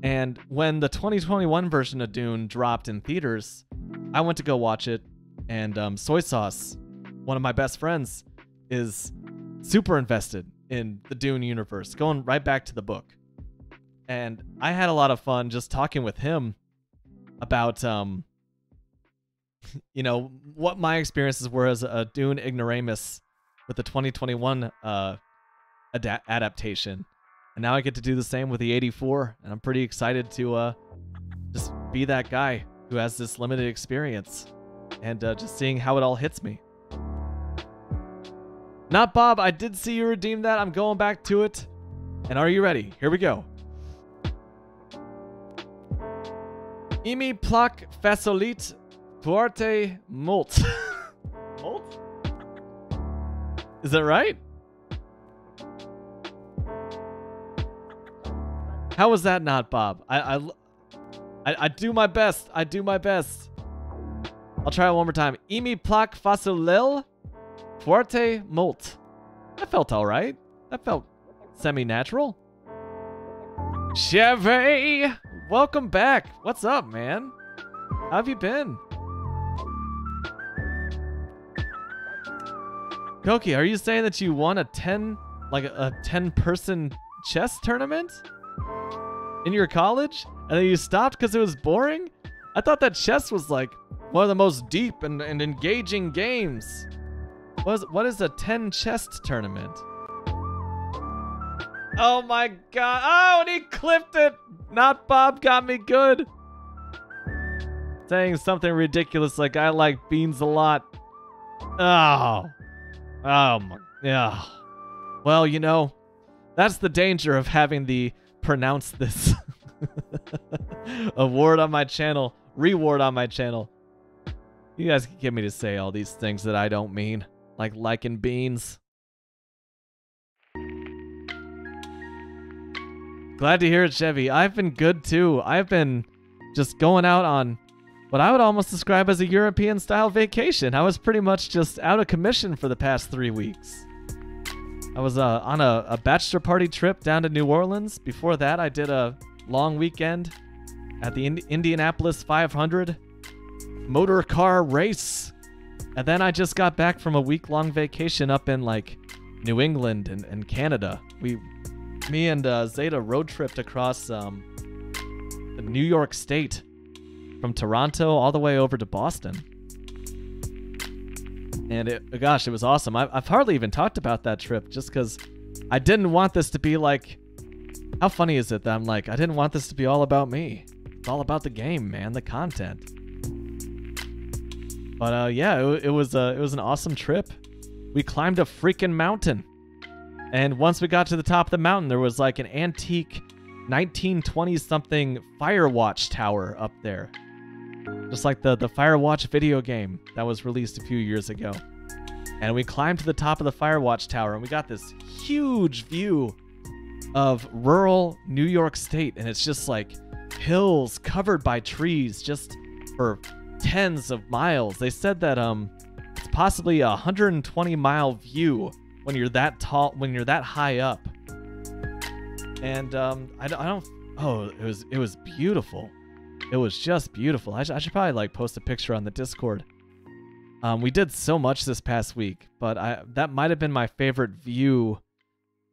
And when the 2021 version of Dune dropped in theaters, I went to go watch it, and Soy Sauce, one of my best friends, is super invested in the Dune universe, going right back to the book. And I had a lot of fun just talking with him about, you know, what my experiences were as a Dune ignoramus with the 2021 adaptation. And now I get to do the same with the 84, and I'm pretty excited to just be that guy who has this limited experience, and just seeing how it all hits me. Not Bob, I did see you redeem that. I'm going back to it. And are you ready? Here we go. Imi plac fasolit tuarte molt. Molt? Is that right? How was that not, Bob? I do my best. I do my best. I'll try it one more time. Imi plac fasolel tuarte molt. That felt all right. That felt semi-natural. Chevy, welcome back. What's up, man? How have you been? Koki, are you saying that you won a 10-person chess tournament in your college, and then you stopped because it was boring? I thought that chess was like one of the most deep and engaging games. What is a 10 chess tournament? Oh my god. Oh, and he clipped it. Not Bob got me good. Saying something ridiculous like I like beans a lot. Oh. Oh my. Yeah. Well, you know, that's the danger of having the pronounce this award on my channel, reward on my channel. You guys can get me to say all these things that I don't mean, like liking beans. Glad to hear it, Chevy. I've been good too. I've been just going out on what I would almost describe as a European-style vacation. I was pretty much just out of commission for the past 3 weeks. I was on a bachelor party trip down to New Orleans. Before that, I did a long weekend at the Indianapolis 500 motor car race. And then I just got back from a week-long vacation up in like New England and Canada. Me and Zeta road tripped across New York State from Toronto all the way over to Boston. And gosh, it was awesome. I've hardly even talked about that trip just because I didn't want this to be like, how funny is it that I'm like, I didn't want this to be all about me. It's all about the game, man, the content. But yeah, it was an awesome trip. We climbed a freaking mountain. And once we got to the top of the mountain, there was like an antique 1920-something Firewatch tower up there. Just like the Firewatch video game that was released a few years ago. And we climbed to the top of the Firewatch tower, and we got this huge view of rural New York State. And it's just like hills covered by trees just for tens of miles. They said that it's possibly a 120-mile view when you're that tall, when you're that high up. And it was beautiful. It was just beautiful. I should probably like post a picture on the Discord. We did so much this past week, but that might have been my favorite view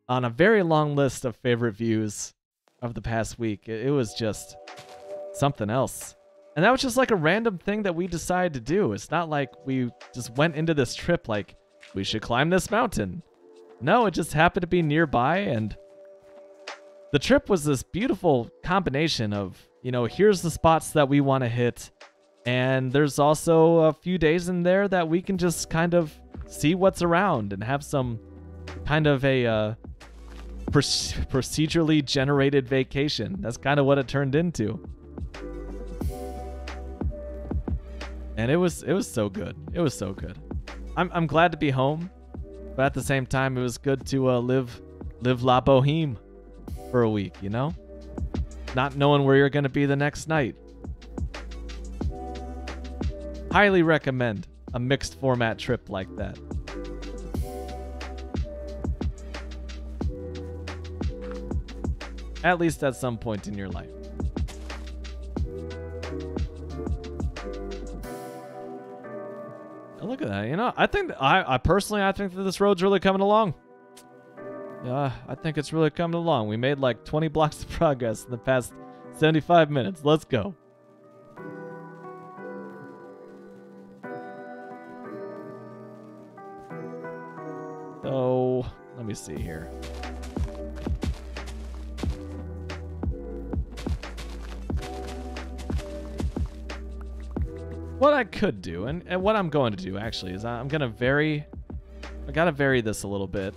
on a very long list of favorite views of the past week. It was just something else. And that was just like a random thing that we decided to do. It's not like we just went into this trip like, we should climb this mountain. No, it just happened to be nearby, and the trip was this beautiful combination of, you know, here's the spots that we want to hit, and there's also a few days in there that we can just kind of see what's around and have some kind of a procedurally generated vacation. That's kind of what it turned into. And it was so good. It was so good. I'm glad to be home, but at the same time, it was good to live La Boheme for a week, you know? Not knowing where you're going to be the next night. Highly recommend a mixed format trip like that. At least at some point in your life. Look at that. You know, I think I personally think that this road's really coming along. Yeah, I think it's really coming along. We made like 20 blocks of progress in the past 75 minutes. Let's go. So, let me see here. What I could do, and what I'm going to do actually, is I'm going to vary. I got to vary this a little bit.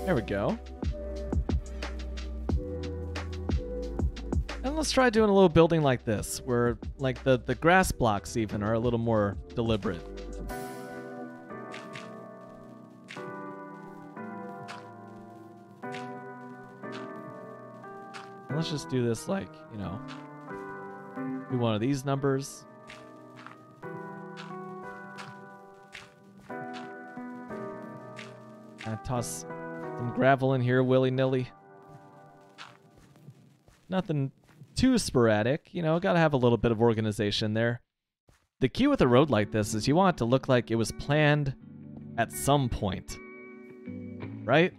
There we go. And let's try doing a little building like this, where like the grass blocks even are a little more deliberate. And let's just do this like, you know, do one of these numbers. I toss some gravel in here willy-nilly. Nothing too sporadic, you know, gotta have a little bit of organization there. The key with a road like this is you want it to look like it was planned at some point, right?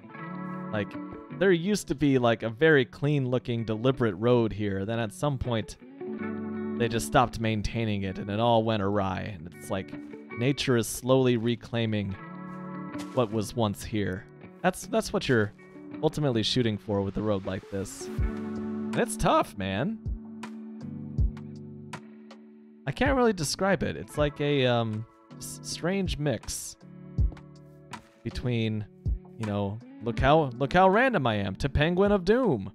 Like, there used to be like a very clean-looking, deliberate road here. Then at some point, they just stopped maintaining it, and it all went awry. And it's like nature is slowly reclaiming what was once here. That's what you're ultimately shooting for with a road like this. And it's tough, man. I can't really describe it. It's like a strange mix between, you know, look how random I am to Penguin of Doom.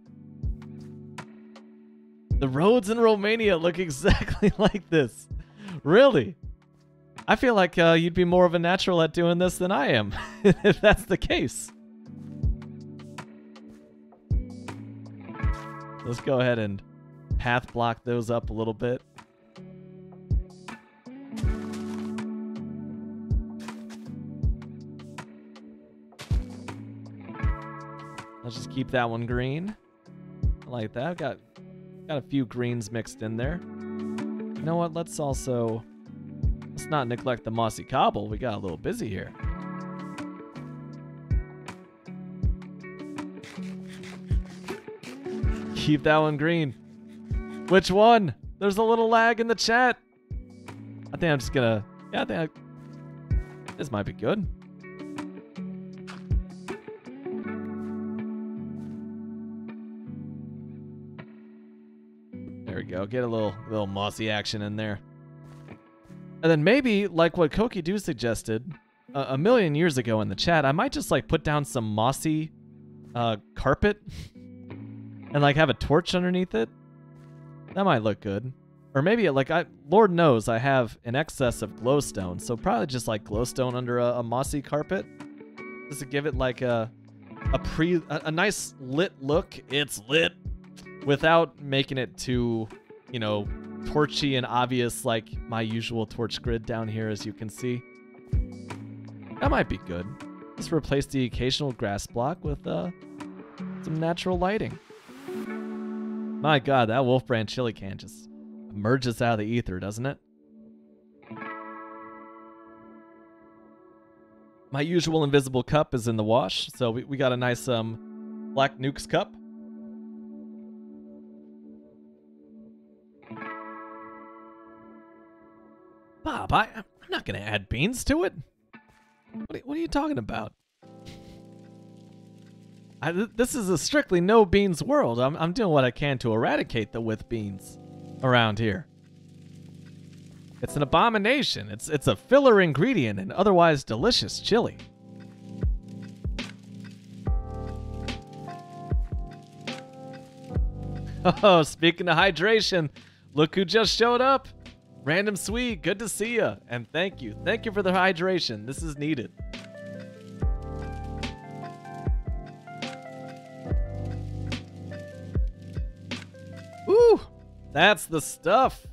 The roads in Romania look exactly like this. Really? I feel like you'd be more of a natural at doing this than I am, if that's the case. Let's go ahead and path block those up a little bit. Let's just keep that one green. I like that. I've got a few greens mixed in there. You know what? Let's not neglect the mossy cobble. We got a little busy here. Keep that one green. Which one? There's a little lag in the chat. I think I'm just gonna... Yeah, this might be good. There we go. Get a little mossy action in there. And then maybe, like what Koki Do suggested a million years ago in the chat, I might just like put down some mossy carpet and like have a torch underneath it. That might look good. Or maybe like Lord knows I have an excess of glowstone, so probably just like glowstone under a mossy carpet, just to give it like a nice lit look. It's lit without making it too, you know, torchy and obvious like my usual torch grid down here, as you can see. That might be good. Just replace the occasional grass block with some natural lighting. My God, that Wolf Brand chili can just emerges out of the ether, doesn't it? My usual invisible cup is in the wash, so we got a nice Black Nukes cup. Bob, I'm not going to add beans to it. What are you talking about? This is a strictly no beans world. I'm doing what I can to eradicate the with beans around here. It's an abomination. It's a filler ingredient in otherwise delicious chili. Oh, speaking of hydration, look who just showed up. Random Sweet, good to see you. And thank you. Thank you for the hydration. This is needed. Woo! That's the stuff.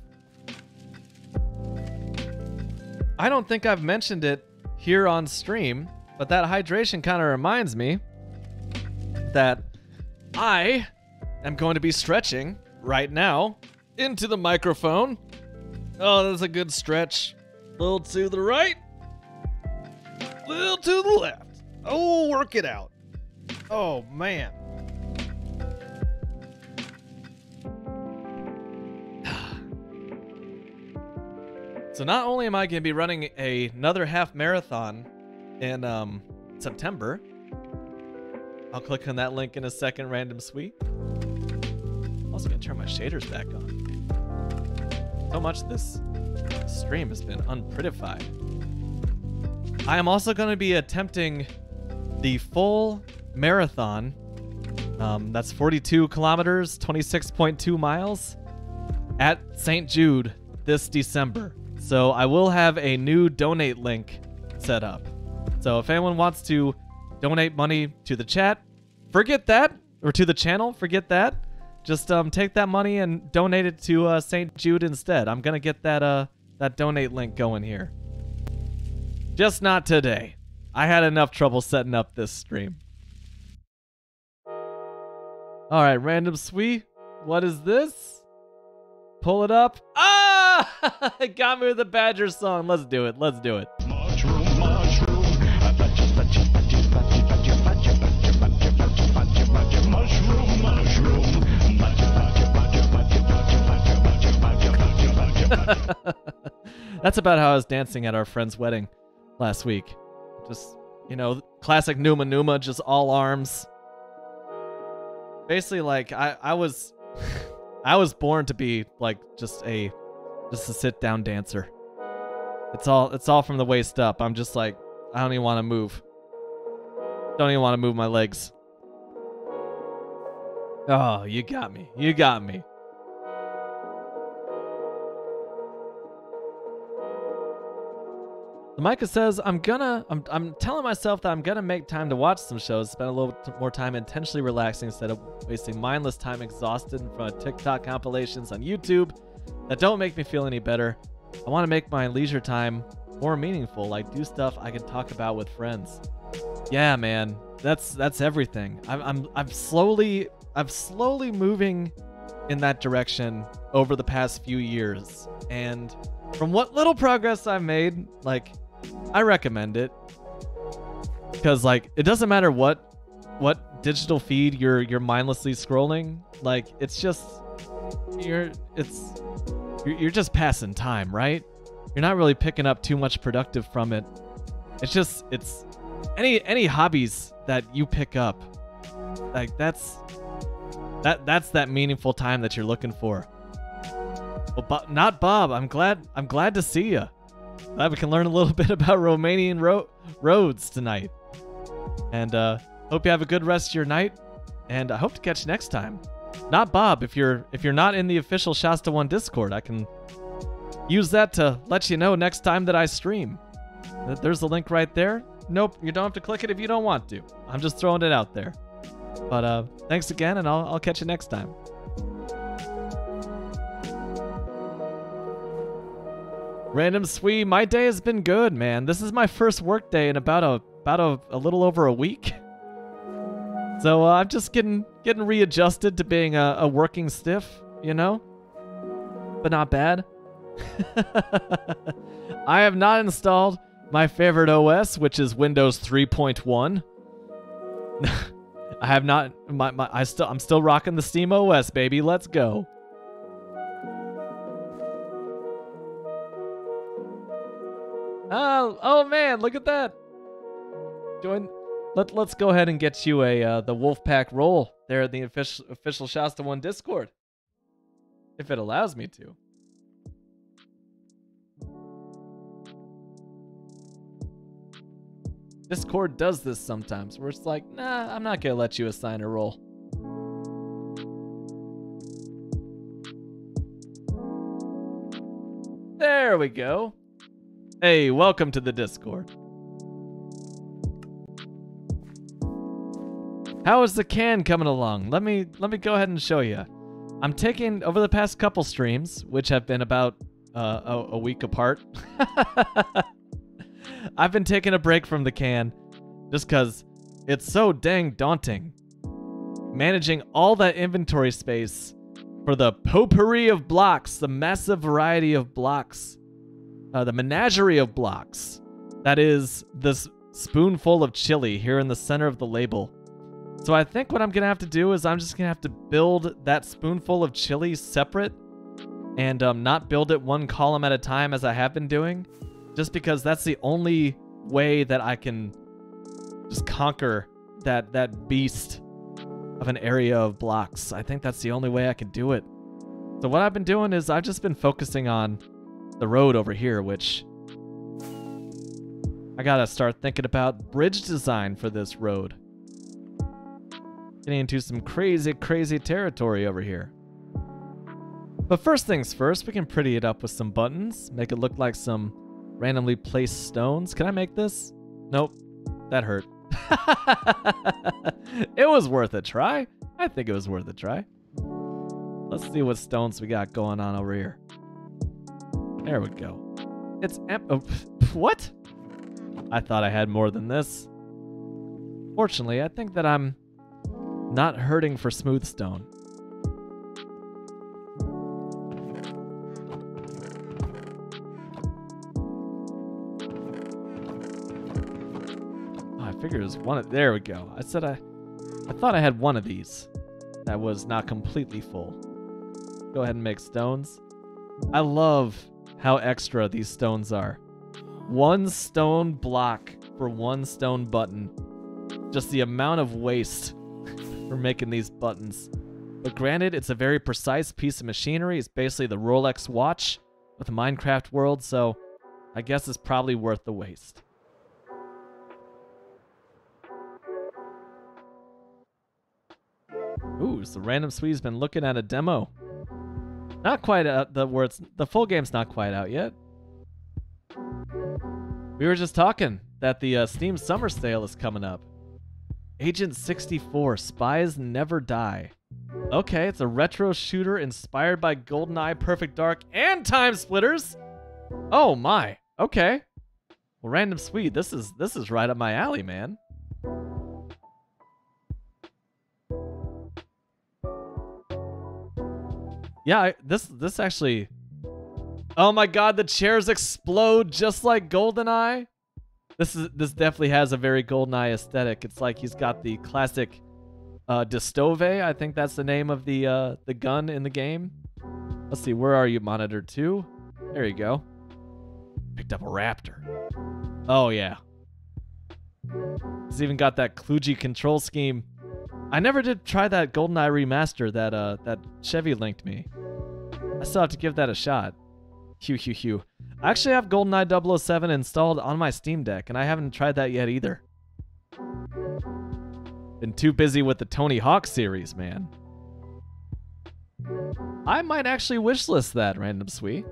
I don't think I've mentioned it here on stream, but that hydration kind of reminds me that I am going to be stretching right now into the microphone. Oh, that's a good stretch. A little to the right, a little to the left. Oh, work it out. Oh, man. So not only am I going to be running another half marathon in September, I'll click on that link in a second, Random Sweet. I'm also going to turn my shaders back on. So much this stream has been unprettified. I am also going to be attempting the full marathon. That's 42 kilometers, 26.2 miles at St. Jude this December. So I will have a new donate link set up. So if anyone wants to donate money to the chat, forget that, or to the channel, forget that. Just take that money and donate it to St. Jude instead. I'm gonna get that donate link going here. Just not today. I had enough trouble setting up this stream. All right, Random Sweet. What is this? Pull it up. Ah! It got me with the Badger song. Let's do it. Let's do it. Mushroom, mushroom. Mushroom, mushroom. That's about how I was dancing at our friend's wedding last week. Just, you know, classic Numa Numa, just all arms. Basically, like, I was I was born to be like just a sit down dancer. It's all from the waist up. I'm just like, I don't even want to move. Don't even want to move my legs. Oh, you got me. You got me. The Micah says, I'm telling myself that I'm gonna make time to watch some shows, spend a little more time intentionally relaxing instead of wasting mindless time exhausted in front of TikTok compilations on YouTube that don't make me feel any better. I want to make my leisure time more meaningful, like do stuff I can talk about with friends. Yeah, man, that's everything. I'm slowly moving in that direction over the past few years, and from what little progress I've made, like, I recommend it, because like it doesn't matter what digital feed you're mindlessly scrolling, like it's just you're just passing time, right? You're not really picking up too much productive from it. It's any hobbies that you pick up, like that's that meaningful time that you're looking for. Well, not Bob. I'm glad to see you. Glad we can learn a little bit about Romanian roads tonight. And hope you have a good rest of your night. And I hope to catch you next time. Not Bob. If you're not in the official Shasta One Discord, I can use that to let you know next time that I stream. There's a link right there. Nope, you don't have to click it if you don't want to. I'm just throwing it out there. But thanks again, and I'll catch you next time. Random Sweet, my day has been good, man. This is my first work day in about a little over a week. So I'm just getting readjusted to being a working stiff, you know? But not bad. I have not installed my favorite OS, which is Windows 3.1. I have not. I'm still rocking the Steam OS, baby. Let's go. Oh man, look at that. Let's go ahead and get you the Wolfpack role there at the official Shasta One Discord, if it allows me to. Discord does this sometimes, where it's like, nah, I'm not gonna let you assign a role. There we go. Hey, welcome to the Discord. How is the can coming along? Let me go ahead and show you. I'm taking, over the past couple streams, which have been about a week apart, I've been taking a break from the can just because it's so dang daunting. Managing all that inventory space for the potpourri of blocks, the massive variety of blocks, the menagerie of blocks that is this spoonful of chili here in the center of the label. So I think what I'm going to have to do is I'm just going to have to build that spoonful of chili separate and not build it one column at a time as I have been doing, just because that's the only way that I can just conquer that beast of an area of blocks. I think that's the only way I can do it. So what I've been doing is I've just been focusing on the road over here, which I gotta start thinking about bridge design for this road. Getting into some crazy territory over here. But first things first, we can pretty it up with some buttons, make it look like some randomly placed stones. Can I make this? Nope, that hurt. It was worth a try. I think it was worth a try. Let's see what stones we got going on over here. There we go. It's what? I thought I had more than this. Fortunately, I think that I'm not hurting for smooth stone. Oh, I figured it was one of... There we go. I thought I had one of these that was not completely full. Go ahead and make stones. I love how extra these stones are. 1 stone block for 1 stone button. Just the amount of waste for making these buttons. But granted, it's a very precise piece of machinery. It's basically the Rolex watch with a Minecraft world, so I guess it's probably worth the waste. Ooh, so Random Swee's been looking at a demo. Not quite out the full game's not quite out yet. We were just talking that the Steam Summer Sale is coming up. Agent 64, Spies Never Die. Okay, it's a retro shooter inspired by GoldenEye, Perfect Dark, and Time Splitters. Oh my. Okay. Well, Random Sweet, this is right up my alley, man. Yeah, this actually... Oh my god, the chairs explode just like GoldenEye. This definitely has a very GoldenEye aesthetic. It's like he's got the classic Distove, I think that's the name of the gun in the game. Let's see, where are you, Monitor 2? There you go. Picked up a Raptor. Oh yeah. It's even got that kludgy control scheme. I never did try that GoldenEye remaster that Chevy linked me. I still have to give that a shot. Hugh. I actually have GoldenEye 007 installed on my Steam Deck, and I haven't tried that yet either. Been too busy with the Tony Hawk series, man. I might actually wishlist that, Random Sweet.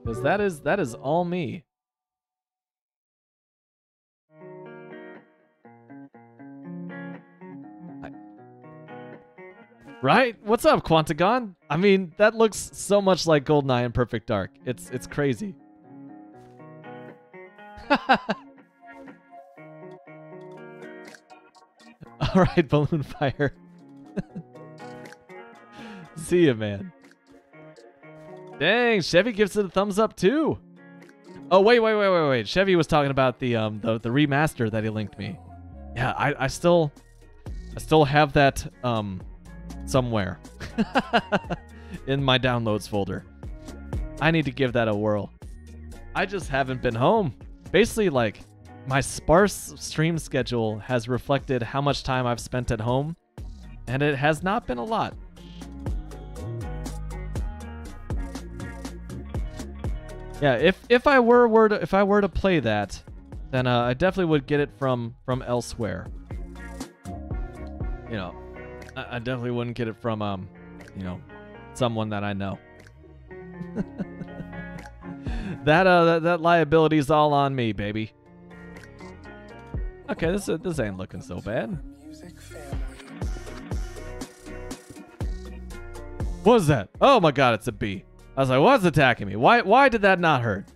Because that is all me. Right? What's up, Quantagon? I mean, that looks so much like GoldenEye and Perfect Dark. It's crazy. All right, Balloon Fire. See ya, man. Dang, Chevy gives it a thumbs up too. Oh wait. Chevy was talking about the remaster that he linked me. Yeah, I still have that somewhere in my downloads folder. I need to give that a whirl. I just haven't been home. Basically, like, my sparse stream schedule has reflected how much time I've spent at home, and it has not been a lot. Yeah, if I were to play that, then I definitely would get it from elsewhere. You know, I definitely wouldn't get it from you know, someone that I know. that liability's all on me, baby. Okay, this ain't looking so bad. What was that? Oh my god, it's a bee. I was like, what's attacking me? Why did that not hurt?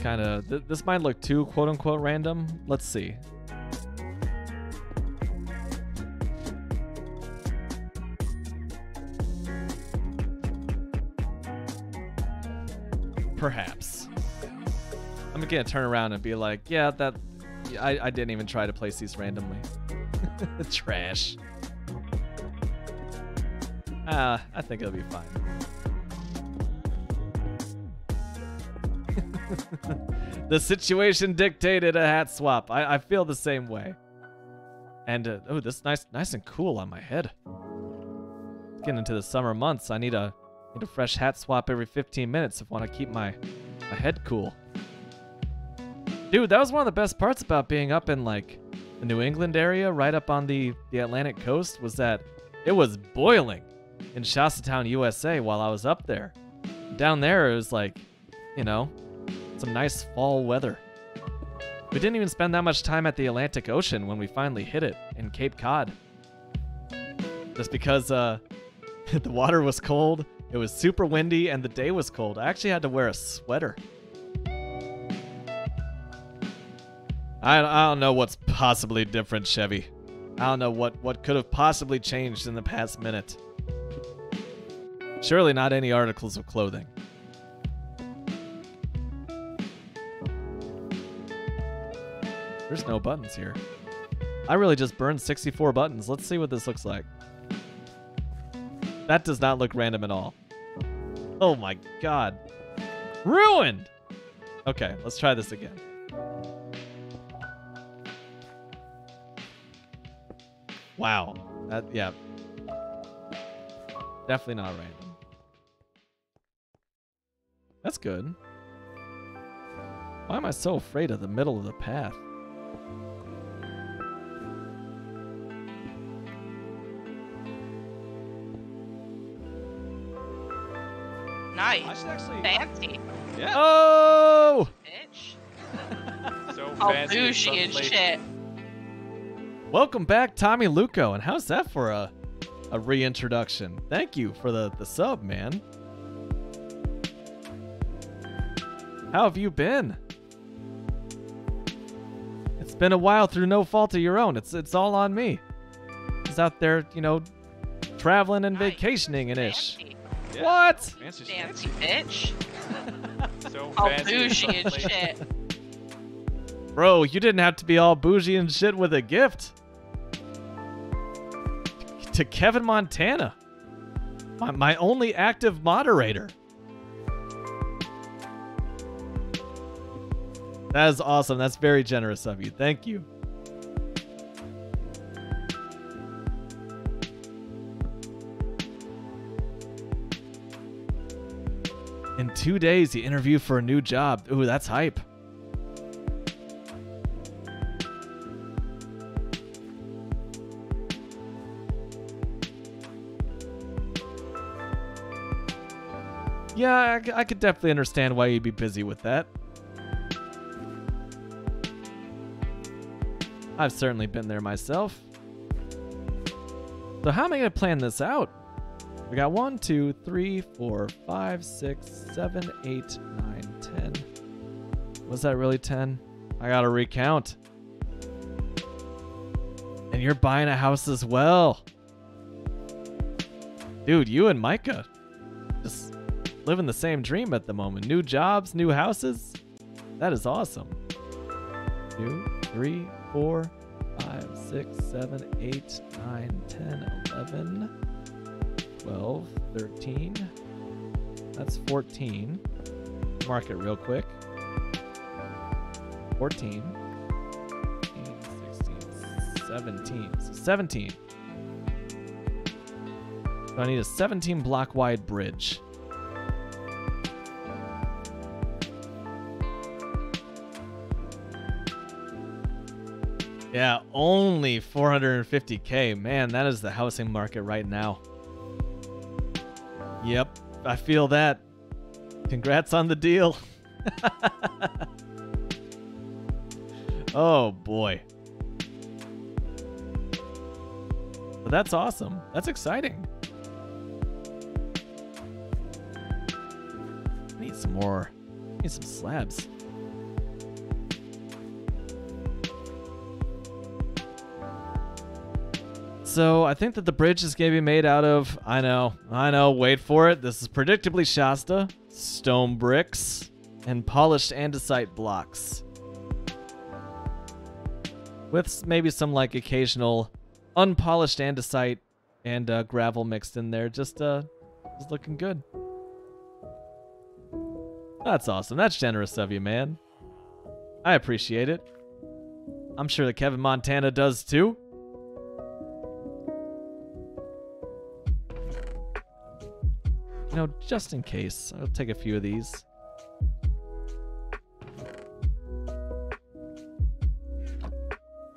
Kind of, this might look too quote-unquote random. Let's see. Perhaps. I'm gonna turn around and be like, yeah, that I didn't even try to place these randomly. Trash. I think it'll be fine. The situation dictated a hat swap. I feel the same way. And oh, this nice and cool on my head. Getting into the summer months, I need a fresh hat swap every 15 minutes if I want to keep my head cool. Dude, that was one of the best parts about being up in like the New England area, right up on the Atlantic coast, was that it was boiling in Shastatown, USA while I was up there. Down there, it was like, you know, some nice fall weather. We didn't even spend that much time at the Atlantic Ocean when we finally hit it in Cape Cod. Just because the water was cold, it was super windy, and the day was cold. I actually had to wear a sweater. I don't know what's possibly different, Chevy. I don't know what could have possibly changed in the past minute. Surely not any articles of clothing. There's no buttons here. I really just burned 64 buttons. Let's see what this looks like. That does not look random at all. Oh my god. Ruined! Okay, let's try this again. Wow. Yeah. Definitely not random. That's good. Why am I so afraid of the middle of the path? Nice. I should actually. Fancy. Yeah. Oh! Bitch. So All fancy. bougie and suddenly- shit. Welcome back, Tommy Luco. And how's that for a reintroduction? Thank you for the sub, man. How have you been? It's been a while through no fault of your own. It's all on me. Just out there, you know, traveling and Nice. vacationing and ish. Fancy. Yeah. What? Fancy. Fancy bitch. So All fancy. bougie and suddenly- shit. Bro, you didn't have to be all bougie and shit with a gift. To Kevin Montana. My only active moderator. That is awesome. That's very generous of you. Thank you. In 2 days, you interview for a new job. Ooh, that's hype. Yeah, I could definitely understand why you'd be busy with that. I've certainly been there myself. So how am I going to plan this out? We got 1, 2, 3, 4, 5, 6, 7, 8, 9, 10. Was that really 10? I got to recount. And you're buying a house as well. Dude, you and Micah just living the same dream at the moment. New jobs, new houses. That is awesome. 2, 3, 4, 5, 6, 7, 8, 9, 10, 11, 12, 13. That's 14. Mark it real quick. 14, 15, 16, 17. So 17. So I need a 17 block wide bridge. Yeah, only 450K. Man, that is the housing market right now. Yep, I feel that. Congrats on the deal. Oh boy. But that's awesome. That's exciting. I need some more. I need some slabs. So I think that the bridge is going to be made out of, I know, wait for it. This is predictably Shasta, stone bricks, and polished andesite blocks. With maybe some like occasional unpolished andesite and gravel mixed in there. Just looking good. That's awesome. That's generous of you, man. I appreciate it. I'm sure that Kevin Montana does too. You know, just in case, I'll take a few of these.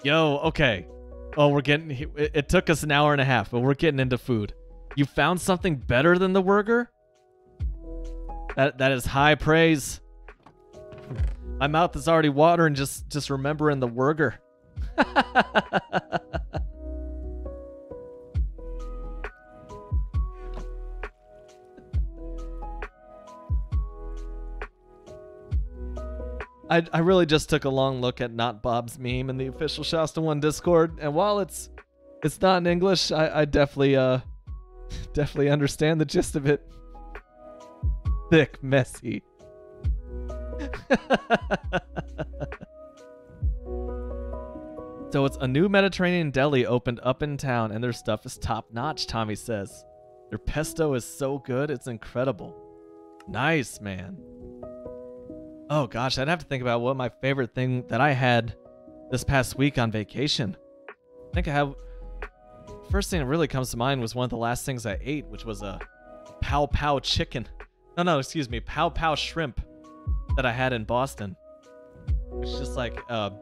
Yo, okay. Oh, we're getting... It took us an hour and a half, but we're getting into food. You found something better than the Wurger? That is high praise. My mouth is already watering just remembering the Wurger. I really just took a long look at Not Bob's meme in the official Shasta One Discord, and while it's not in English, I definitely definitely understand the gist of it. Thick, messy. So it's a new Mediterranean deli opened up in town, and their stuff is top notch, Tommy says. Their pesto is so good, it's incredible. Nice, man. Oh gosh, I'd have to think about what my favorite thing that I had this past week on vacation. I think I have... First thing that really comes to mind was one of the last things I ate, which was a pow pow chicken. No, excuse me, pow pow shrimp that I had in Boston. It's just like a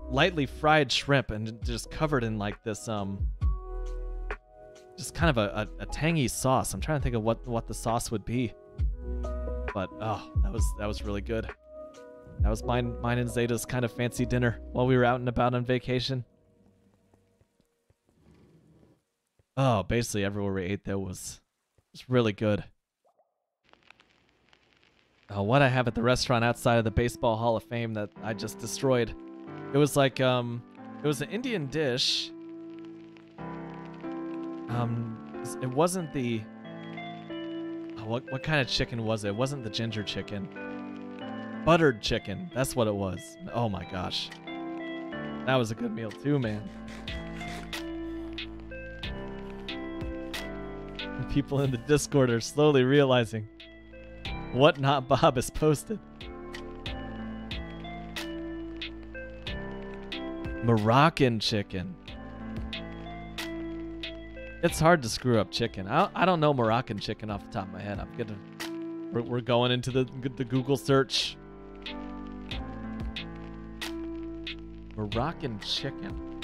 lightly fried shrimp and just covered in like this just kind of a tangy sauce. I'm trying to think of what the sauce would be. But oh, that was really good. That was mine and Zeta's kind of fancy dinner while we were out and about on vacation. Oh, basically everywhere we ate there was really good. Oh, what I have at the restaurant outside of the Baseball Hall of Fame that I just destroyed. It was like it was an Indian dish. It wasn't the what kind of chicken was it? It wasn't the ginger chicken. Buttered chicken. That's what it was. Oh my gosh. That was a good meal too, man. People in the Discord are slowly realizing what Not Bob has posted. Moroccan chicken. It's hard to screw up chicken. I don't know Moroccan chicken off the top of my head. We're going into the Google search. Moroccan chicken.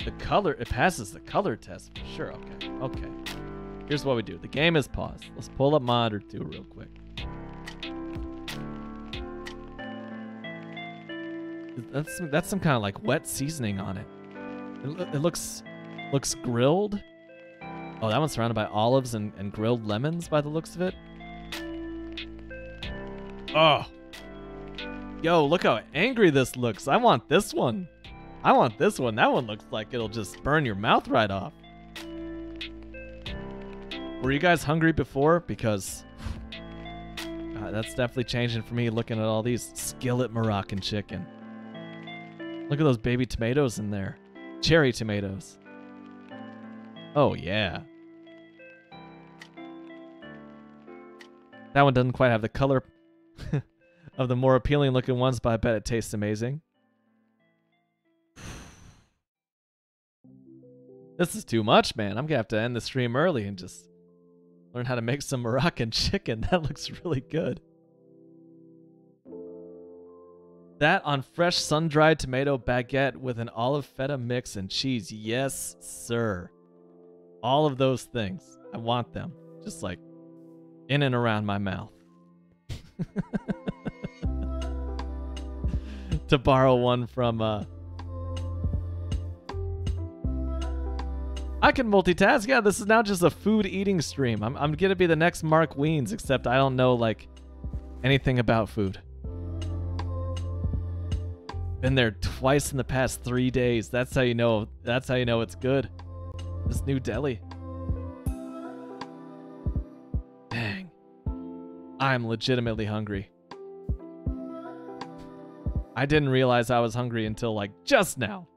The color, it passes the color test for sure. Okay. Here's what we do. The game is paused. Let's pull up Monitor 2 real quick. That's some kind of like wet seasoning on it. It looks grilled. Oh, that one's surrounded by olives and grilled lemons by the looks of it. Oh. Yo, look how angry this looks. I want this one. That one looks like it'll just burn your mouth right off. Were you guys hungry before? Because that's definitely changing for me looking at all these skillet Moroccan chicken. Look at those baby tomatoes in there. Cherry tomatoes. Oh, yeah. That one doesn't quite have the color of the more appealing looking ones, but I bet it tastes amazing. This is too much, man. I'm gonna have to end the stream early and just learn how to make some Moroccan chicken. That looks really good. That on fresh sun-dried tomato baguette with an olive feta mix and cheese. Yes, sir. All of those things. I want them. Just like in and around my mouth. To borrow one from I can multitask. Yeah, this is now just a food eating stream. I'm gonna be the next Mark Wiens, except I don't know like anything about food. Been there twice in the past 3 days. That's how you know it's good. This new deli. Dang. I'm legitimately hungry. I didn't realize I was hungry until like just now.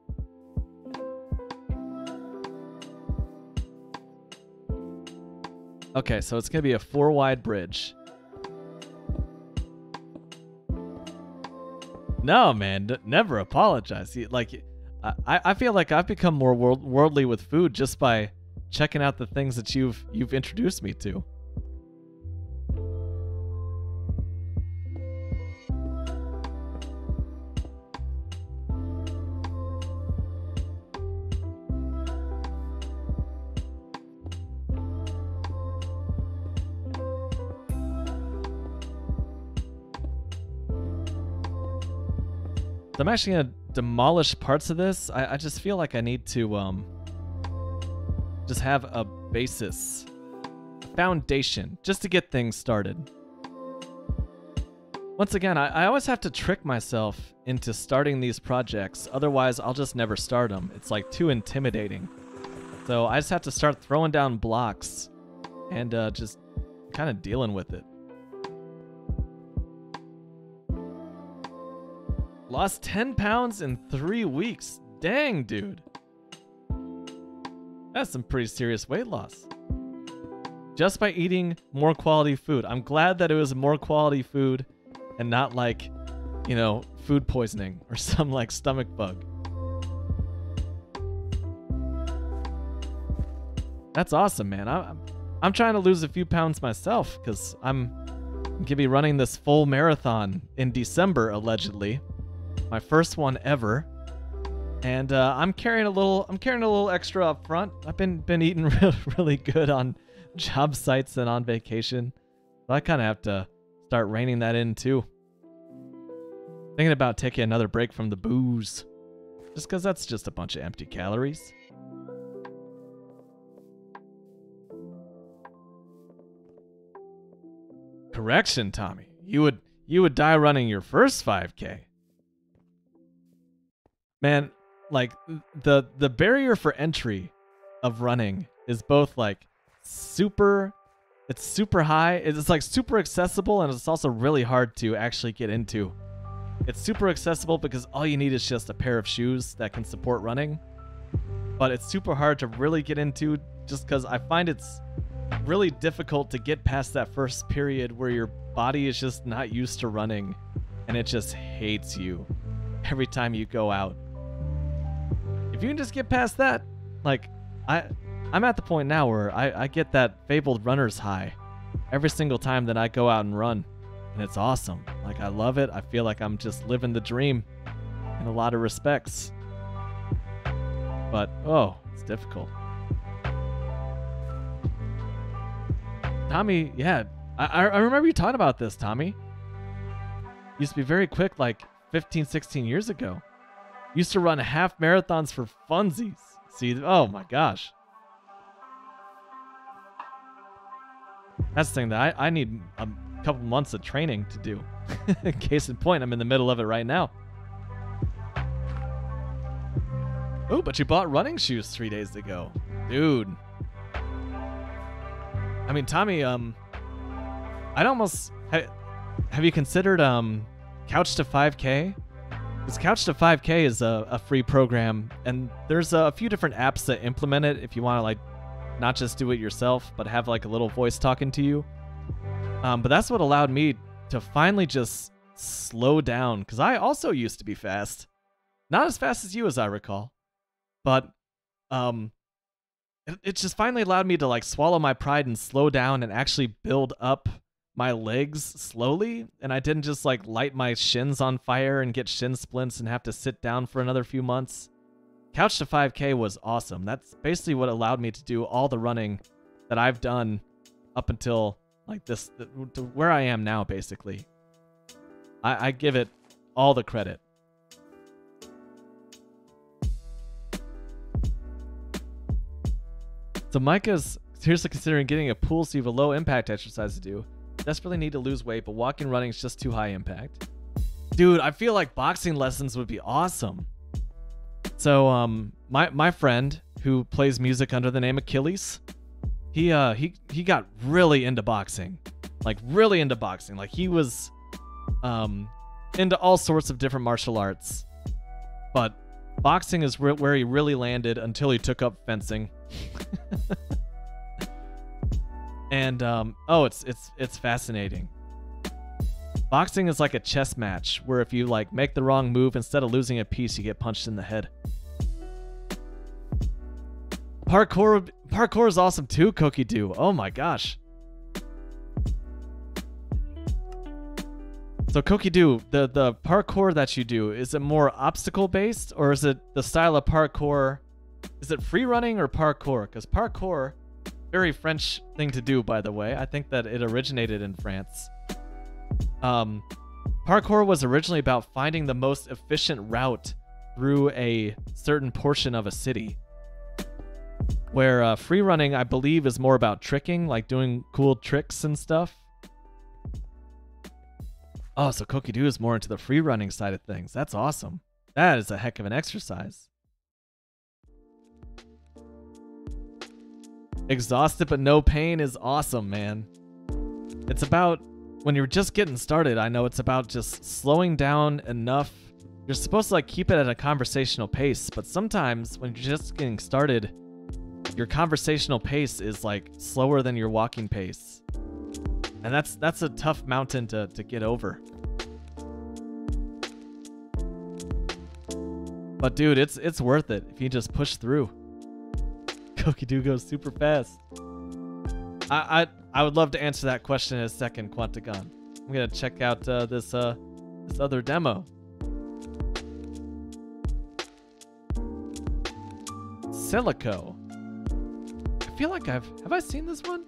Okay, so it's gonna be a 4-wide bridge. No, man, never apologize. Like, I feel like I've become more worldly with food just by checking out the things that you've introduced me to. So I'm actually gonna demolish parts of this. I just feel like I need to just have a basis, foundation, just to get things started. Once again, I always have to trick myself into starting these projects. Otherwise, I'll just never start them. It's like too intimidating. So I just have to start throwing down blocks and just kind of dealing with it. Lost 10 pounds in 3 weeks. Dang, dude. That's some pretty serious weight loss. Just by eating more quality food. I'm glad that it was more quality food and not like, you know, food poisoning or some like stomach bug. That's awesome, man. I'm trying to lose a few pounds myself because I'm gonna be running this full marathon in December, allegedly. My first one ever. And I'm carrying a little extra up front. I've been eating really good on job sites and on vacation. So I kind of have to start reining that in too. Thinking about taking another break from the booze. Just because that's just a bunch of empty calories. Correction, Tommy. You would die running your first 5K. Man, like the barrier for entry of running is both like super high. It's like super accessible, and it's also really hard to actually get into. It's super accessible because all you need is just a pair of shoes that can support running. But it's super hard to really get into just because I find it's really difficult to get past that first period where your body is just not used to running and it just hates you every time you go out. If you can just get past that, like I'm at the point now where I get that fabled runner's high every single time that I go out and run, and it's awesome. Like, I love it. I feel like I'm just living the dream in a lot of respects. But oh, it's difficult. Tommy, yeah, I remember you talking about this, Tommy. Used to be very quick like 15, 16 years ago. Used to run half marathons for funsies. See, oh my gosh. That's the thing that I need a couple months of training to do. Case in point, I'm in the middle of it right now. Oh, but you bought running shoes 3 days ago. Dude. I mean, Tommy, I'd almost... Have you considered Couch to 5K? Because Couch to 5K is a free program, and there's a few different apps that implement it if you want to, like, not just do it yourself, but have, like, a little voice talking to you. But that's what allowed me to finally just slow down, because I also used to be fast. Not as fast as you, as I recall. But it just finally allowed me to, like, swallow my pride and slow down and actually build up my legs slowly, and I didn't just like light my shins on fire and get shin splints and have to sit down for another few months. Couch to 5K was awesome. That's basically what allowed me to do all the running that I've done up until like this, to where I am now, basically. I give it all the credit. So Micah's seriously considering getting a pool so you have a low impact exercise to do. Desperately need to lose weight, but walking and running is just too high impact. Dude, I feel like boxing lessons would be awesome. So, my friend who plays music under the name Achilles, he got really into boxing. Like, really into boxing. Like, he was into all sorts of different martial arts. But boxing is where he really landed until he took up fencing. And oh, it's fascinating. Boxing is like a chess match where if you like make the wrong move, instead of losing a piece, you get punched in the head. Parkour is awesome too, Cookie Doo. Oh my gosh. So Cookie Doo, the parkour that you do, is it more obstacle based, or is it the style of parkour? Is it free running or parkour? Because parkour, very French thing to do, by the way. I think that it originated in France. Parkour was originally about finding the most efficient route through a certain portion of a city. Where free running, I believe, is more about tricking, like doing cool tricks and stuff. Oh, so Kokidoo is more into the free running side of things. That's awesome. That is a heck of an exercise. Exhausted but no pain is awesome, man. It's about, when you're just getting started, I know it's about just slowing down enough. You're supposed to like keep it at a conversational pace, but sometimes when you're just getting started, your conversational pace is like slower than your walking pace. And that's a tough mountain to get over. But dude, it's worth it if you just push through. Kokidoo goes super fast. I would love to answer that question in a second, Quantagon. I'm gonna check out this other demo. Silico. I feel like have I seen this one?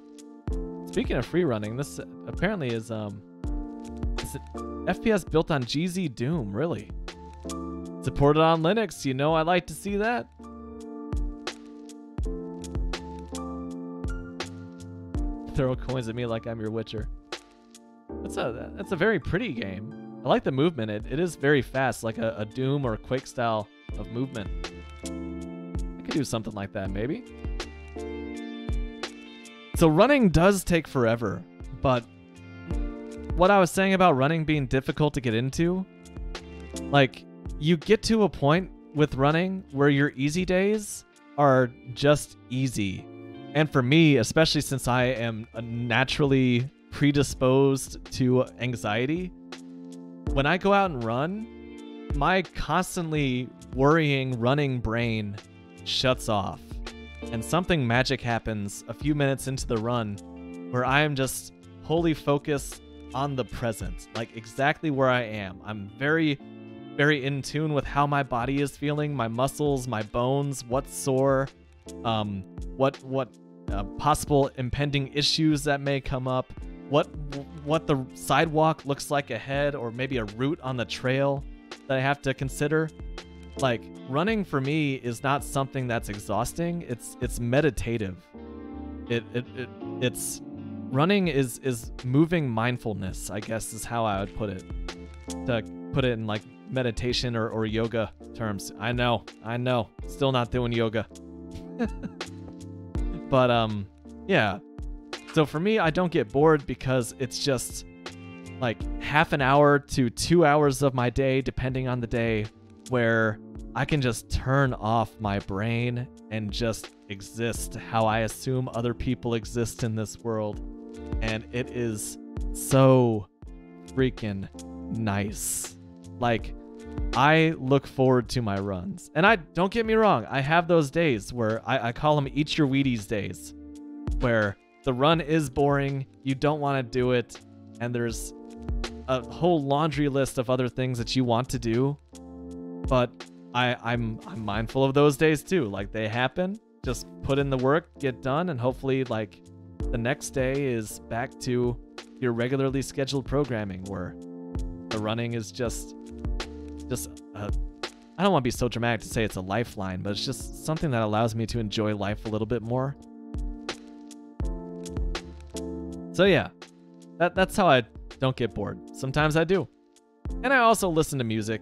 Speaking of free running, this apparently is an FPS built on GZ Doom, really. Supported on Linux, you know I like to see that. Throw coins at me like I'm your Witcher. That's a very pretty game. I like the movement. It is very fast, like a Doom or a Quake style of movement. I could do something like that, maybe. So running does take forever, but what I was saying about running being difficult to get into, like, you get to a point with running where your easy days are just easy. And for me, especially since I am naturally predisposed to anxiety, when I go out and run, my constantly worrying running brain shuts off. And something magic happens a few minutes into the run where I am just wholly focused on the present, like exactly where I am. I'm very, very in tune with how my body is feeling, my muscles, my bones, what's sore, what possible impending issues that may come up, what the sidewalk looks like ahead, or maybe a route on the trail that I have to consider. Like, running for me is not something that's exhausting. It's meditative. It's running is moving mindfulness, I guess is how I would put it. To put it in like meditation or yoga terms. I know. Still not doing yoga. But yeah. So for me, I don't get bored because it's just like half an hour to 2 hours of my day, depending on the day, where I can just turn off my brain and just exist how I assume other people exist in this world. And it is so freaking nice. Like, I look forward to my runs. And don't get me wrong, I have those days where I call them eat your Wheaties days, where the run is boring, you don't want to do it, and there's a whole laundry list of other things that you want to do. But I'm mindful of those days too. Like, they happen, just put in the work, get done, and hopefully like the next day is back to your regularly scheduled programming where the running is just I don't want to be so dramatic to say it's a lifeline, but it's just something that allows me to enjoy life a little bit more. So yeah, that's how I don't get bored. Sometimes I do. And I also listen to music.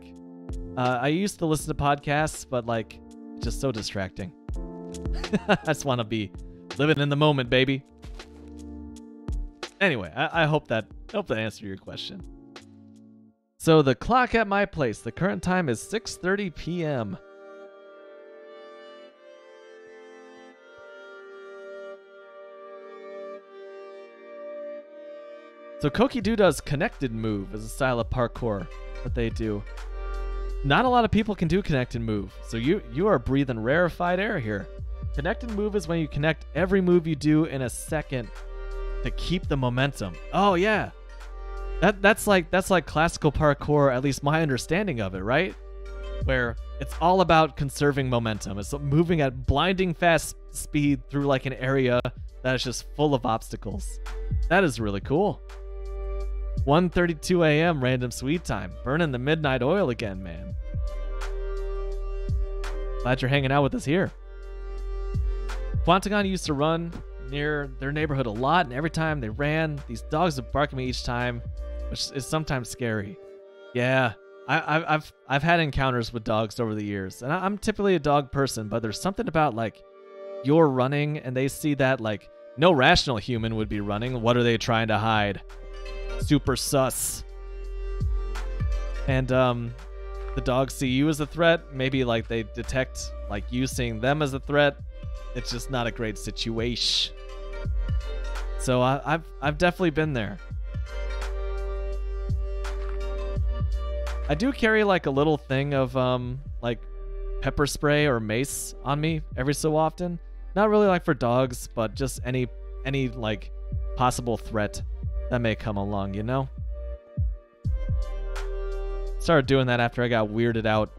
I used to listen to podcasts, but like, it's just so distracting. I just want to be living in the moment, baby. Anyway, I hope that answered your question. So the clock at my place, the current time is 6:30 p.m. So Kokidoo does connected move as a style of parkour that they do. Not a lot of people can do connect and move, so you are breathing rarefied air here. Connect and move is when you connect every move you do in a second to keep the momentum. Oh yeah. That's like classical parkour, at least my understanding of it, right? Where it's all about conserving momentum. It's moving at blinding fast speed through like an area that is just full of obstacles. That is really cool. 1:32 a.m. random sweet time. Burning the midnight oil again, man. Glad you're hanging out with us here. Quantagon used to run near their neighborhood a lot, and every time they ran, these dogs would bark at me each time, which is sometimes scary. Yeah, I've had encounters with dogs over the years, and I'm typically a dog person, but there's something about like you're running and they see that like no rational human would be running. What are they trying to hide? Super sus. And the dogs see you as a threat. Maybe like they detect like you seeing them as a threat. It's just not a great situation. So I've definitely been there. I do carry like a little thing of like pepper spray or mace on me every so often. Not really like for dogs, but just any like possible threat that may come along, you know? Started doing that after I got weirded out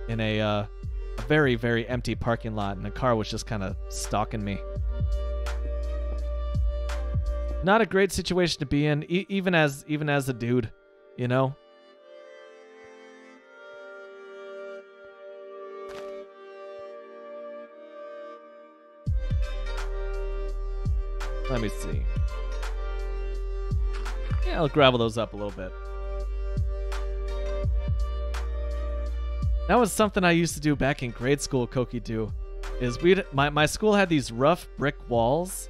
in a very, very empty parking lot, and a car was just kind of stalking me. Not a great situation to be in, even as a dude, you know? Let me see. Yeah, I'll gravel those up a little bit. That was something I used to do back in grade school, Kokidu. Is my school had these rough brick walls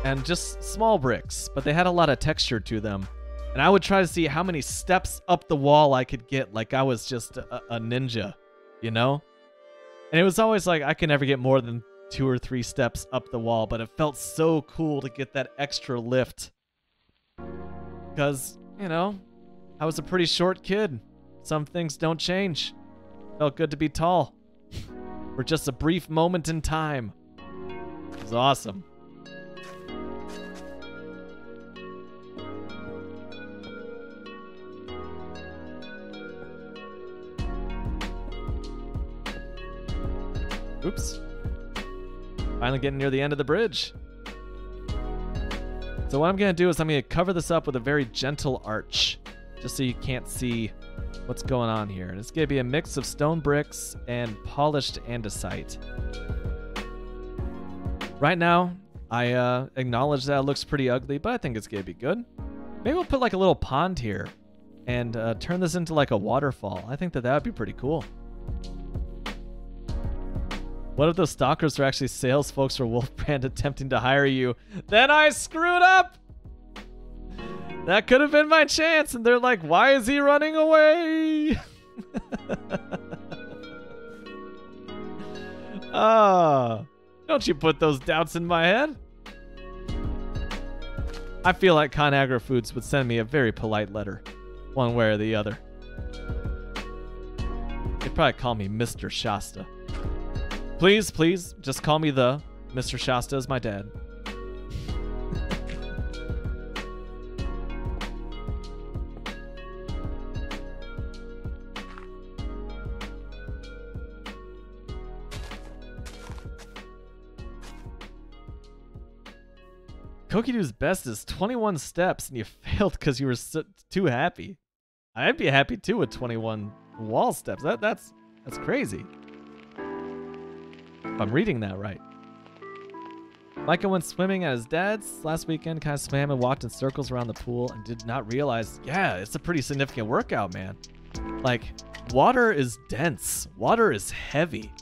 and just small bricks, but they had a lot of texture to them. And I would try to see how many steps up the wall I could get, like I was just a ninja, you know? And it was always like I could never get more than 2 or 3 steps up the wall, but it felt so cool to get that extra lift. Because, you know, I was a pretty short kid. Some things don't change. Felt good to be tall. For just a brief moment in time. It was awesome. Oops. Finally getting near the end of the bridge. So what I'm going to do is I'm going to cover this up with a very gentle arch, just so you can't see what's going on here. And it's going to be a mix of stone bricks and polished andesite. Right now, I acknowledge that it looks pretty ugly, but I think it's going to be good. Maybe we'll put like a little pond here and turn this into like a waterfall. I think that would be pretty cool. What if those stalkers are actually sales folks for Wolf Brand attempting to hire you? Then I screwed up! That could have been my chance, and they're like, why is he running away? Don't you put those doubts in my head. I feel like ConAgra Foods would send me a very polite letter, one way or the other. They'd probably call me Mr. Shasta. Please, please, just call me the Mr. Shasta is my dad. Kokidu's best is 21 steps, and you failed because you were too happy. I'd be happy too with 21 wall steps. That's crazy. If I'm reading that right. Micah went swimming at his dad's last weekend, kind of swam and walked in circles around the pool and did not realize, yeah, it's a pretty significant workout, man. Like, water is dense. Water is heavy.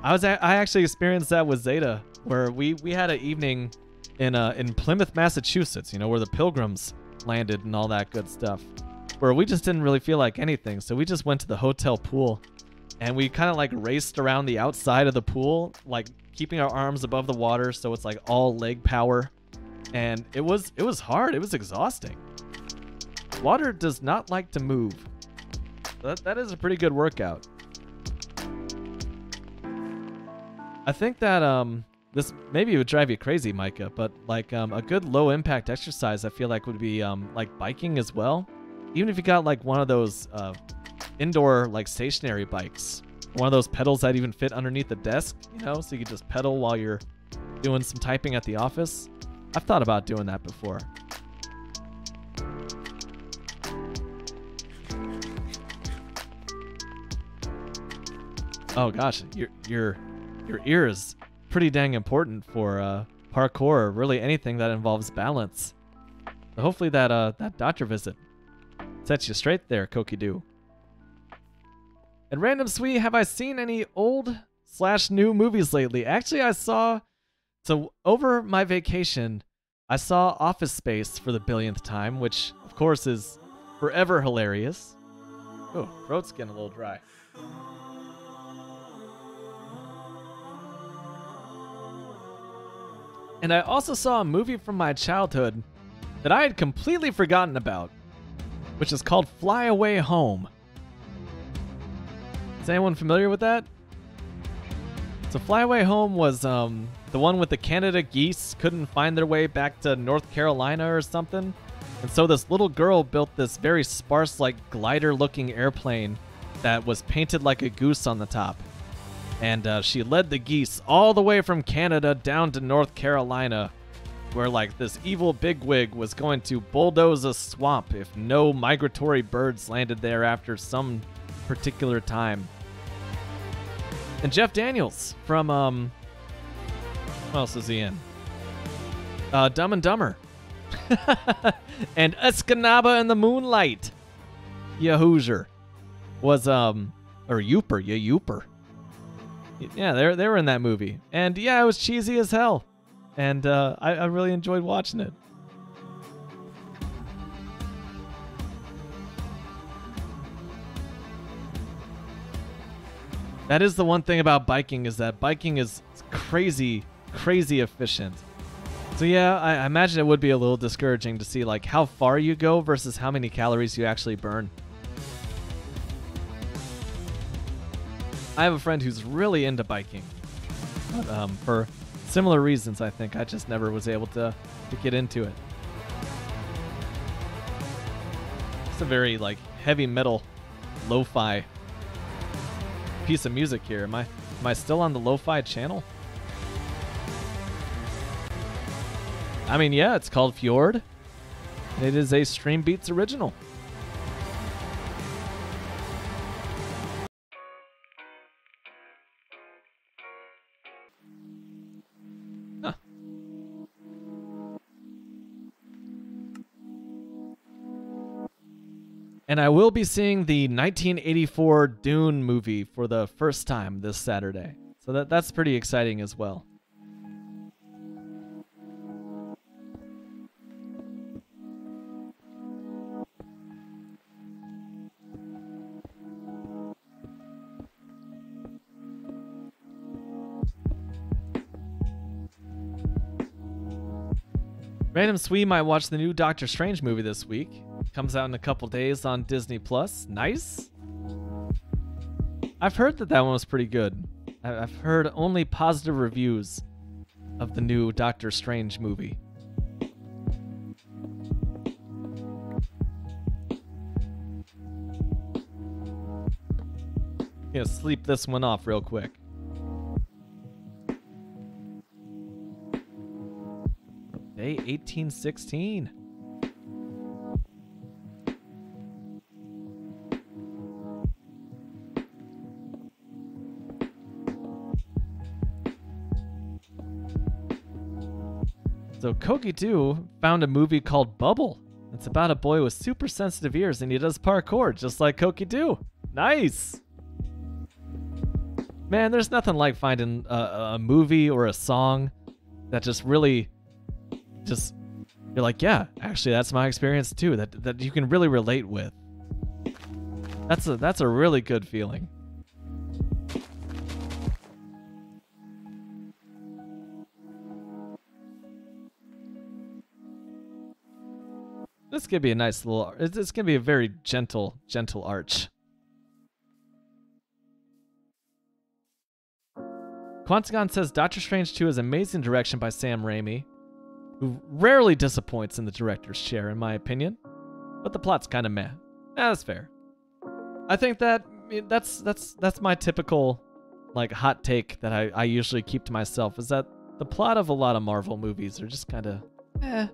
I actually experienced that with Zeta, where we had an evening in Plymouth, Massachusetts, you know, where the Pilgrims landed and all that good stuff, where we just didn't really feel like anything. So we just went to the hotel pool and we kind of like raced around the outside of the pool, like keeping our arms above the water. So it's like all leg power. And it was hard. It was exhausting. Water does not like to move. That is a pretty good workout. I think that this maybe would drive you crazy, Micah, but like a good low impact exercise I feel like would be like biking as well. Even if you got like one of those indoor like stationary bikes, one of those pedals that even fit underneath the desk, you know, so you can just pedal while you're doing some typing at the office. I've thought about doing that before. Oh gosh, your ear is pretty dang important for parkour, or really anything that involves balance. So hopefully that doctor visit sets you straight there, Koki-Doo. And Random Sweet, have I seen any old/new movies lately? Actually, so over my vacation, I saw Office Space for the billionth time, which of course is forever hilarious. Oh, throat's getting a little dry. And I also saw a movie from my childhood that I had completely forgotten about, which is called Fly Away Home. Is anyone familiar with that? So Fly Away Home was the one with the Canada geese couldn't find their way back to North Carolina or something. And so this little girl built this very sparse, like glider-looking airplane that was painted like a goose on the top. And she led the geese all the way from Canada down to North Carolina, where like this evil bigwig was going to bulldoze a swamp if no migratory birds landed there after some particular time. And Jeff Daniels from what else is he in? Dumb and Dumber. And Escanaba in the Moonlight. Ya Hoosier was or Youper, ya Youper. Yeah, they were in that movie. And yeah, it was cheesy as hell. And I really enjoyed watching it. That is the one thing about biking, is that biking is crazy efficient. So yeah, I imagine it would be a little discouraging to see like how far you go versus how many calories you actually burn. I have a friend who's really into biking, but for similar reasons, I think. I just never was able to get into it. It's a very like heavy metal, lo-fi piece of music here. Am I still on the lo-fi channel? I mean, yeah, it's called Fjord. It is a Stream Beats original. Huh. And I will be seeing the 1984 Dune movie for the first time this Saturday. So that's pretty exciting as well. Random Swee might watch the new Doctor Strange movie this week. Comes out in a couple days on Disney Plus. Nice. I've heard that one was pretty good. I've heard only positive reviews of the new Doctor Strange movie. Gonna sleep this one off real quick. Day 1816. So Koki-Doo found a movie called Bubble. It's about a boy with super sensitive ears and he does parkour just like Koki-Doo. Nice. Man, there's nothing like finding a movie or a song that just really you're like, yeah, actually that's my experience too, that you can really relate with. That's a really good feeling. This could be a nice little, it's gonna be a very gentle arch. Quantagon says Doctor Strange 2 is amazing direction by Sam Raimi, who rarely disappoints in the director's chair, in my opinion. But the plot's kind of meh. That's fair. I think that's my typical like hot take that I usually keep to myself, is that the plot of a lot of Marvel movies are just kind of eh.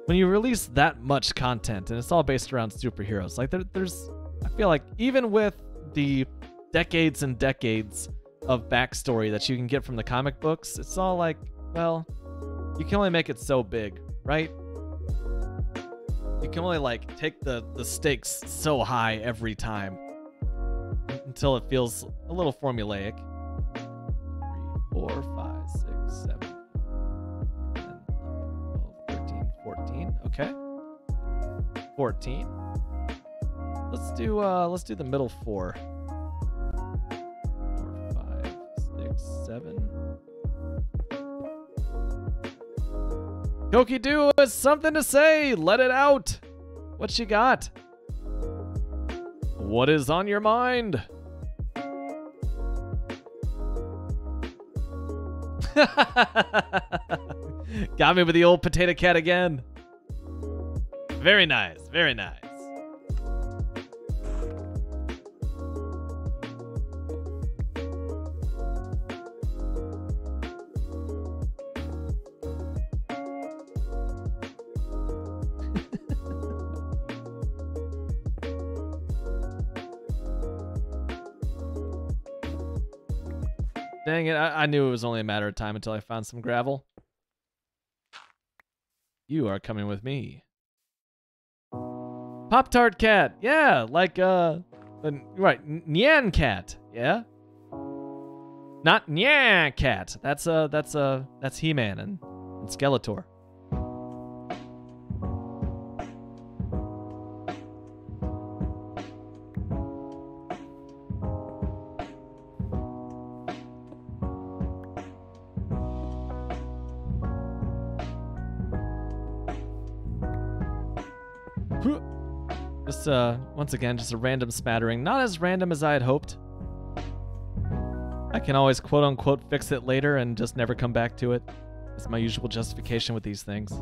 When you release that much content and it's all based around superheroes, like there's I feel like even with the decades and decades of backstory that you can get from the comic books. It's all like, well, you can only make it so big, right? You can only like take the stakes so high every time until it feels a little formulaic. 3, 4, 5, 6, 7, 10, 11, 12, 13, 14. Okay. 14. Let's do the middle 4. 4, 5, 6, 7. Koki Doo has something to say. Let it out. What you got? What is on your mind? Got me with the old potato cat again. Very nice. Very nice. Dang it, I knew it was only a matter of time until I found some gravel. You are coming with me. Pop-Tart Cat, yeah, like, right, Nyan Cat, yeah? Not Nyan Cat, that's He-Man and Skeletor. Just, once again, just a random smattering. Not as random as I had hoped. I can always quote-unquote fix it later and just never come back to it. It's my usual justification with these things.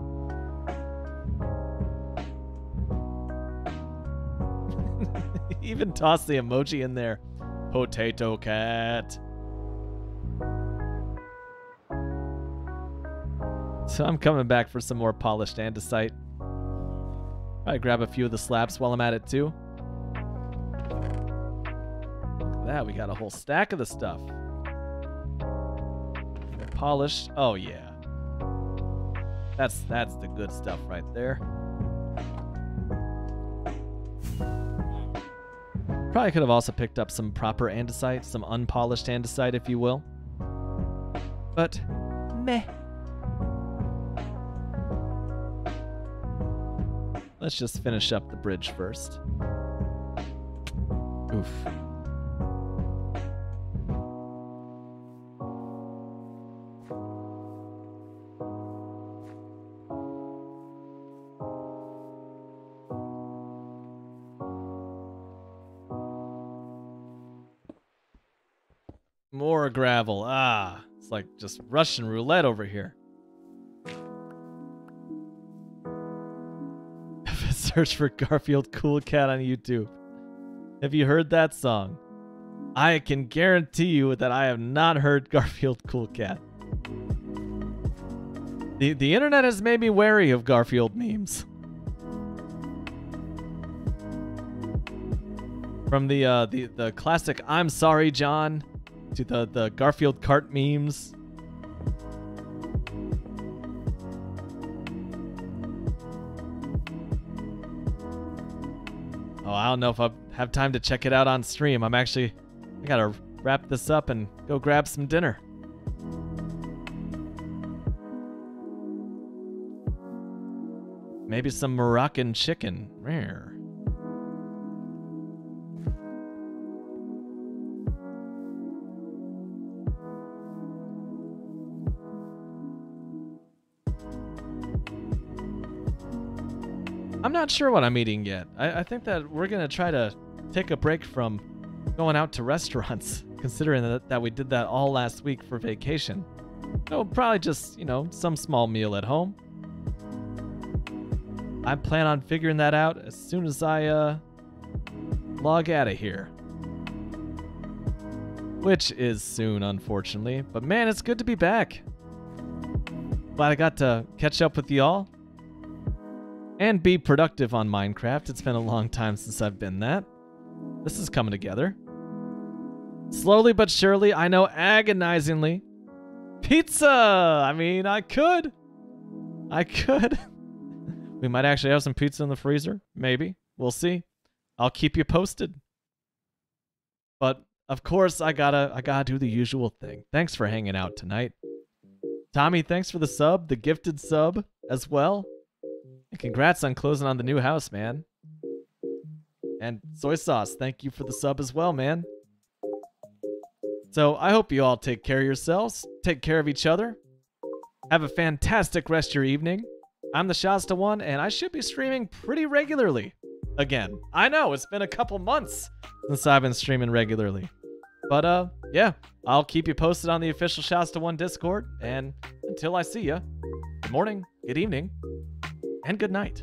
Even toss the emoji in there. Potato cat. So I'm coming back for some more polished andesite. Probably grab a few of the slabs while I'm at it too. Look at that, we got a whole stack of the stuff. Polished. Oh yeah. That's the good stuff right there. Probably could have also picked up some proper andesite, some unpolished andesite, if you will. But meh. Let's just finish up the bridge first. Oof. More gravel. Ah, it's like just Russian roulette over here. Search for Garfield Cool Cat on YouTube. Have you heard that song? I can guarantee you that I have not heard Garfield Cool Cat. The internet has made me wary of Garfield memes. From the classic I'm Sorry John to the Garfield cart memes. Oh, I don't know if I have time to check it out on stream. I gotta wrap this up and go grab some dinner. Maybe some Moroccan chicken. Rare. I'm not sure what I'm eating yet. I think that we're going to try to take a break from going out to restaurants, considering that we did that all last week for vacation. So probably just, some small meal at home. I plan on figuring that out as soon as I log out of here. Which is soon, unfortunately. But man, it's good to be back. Glad I got to catch up with y'all. And be productive on Minecraft. It's been a long time since I've been that. This is coming together. Slowly but surely, I know agonizingly. Pizza! I mean, I could. We might actually have some pizza in the freezer. Maybe. We'll see. I'll keep you posted. But, of course, I gotta do the usual thing. Thanks for hanging out tonight. Tommy, thanks for the sub, the gifted sub as well. And congrats on closing on the new house, man. And Soy Sauce, thank you for the sub as well, man. So I hope you all take care of yourselves, take care of each other. Have a fantastic rest of your evening. I'm the Shasta One, and I should be streaming pretty regularly again. I know, it's been a couple months since I've been streaming regularly. But, yeah, I'll keep you posted on the official Shasta One Discord, and until I see ya, good morning, good evening, and good night.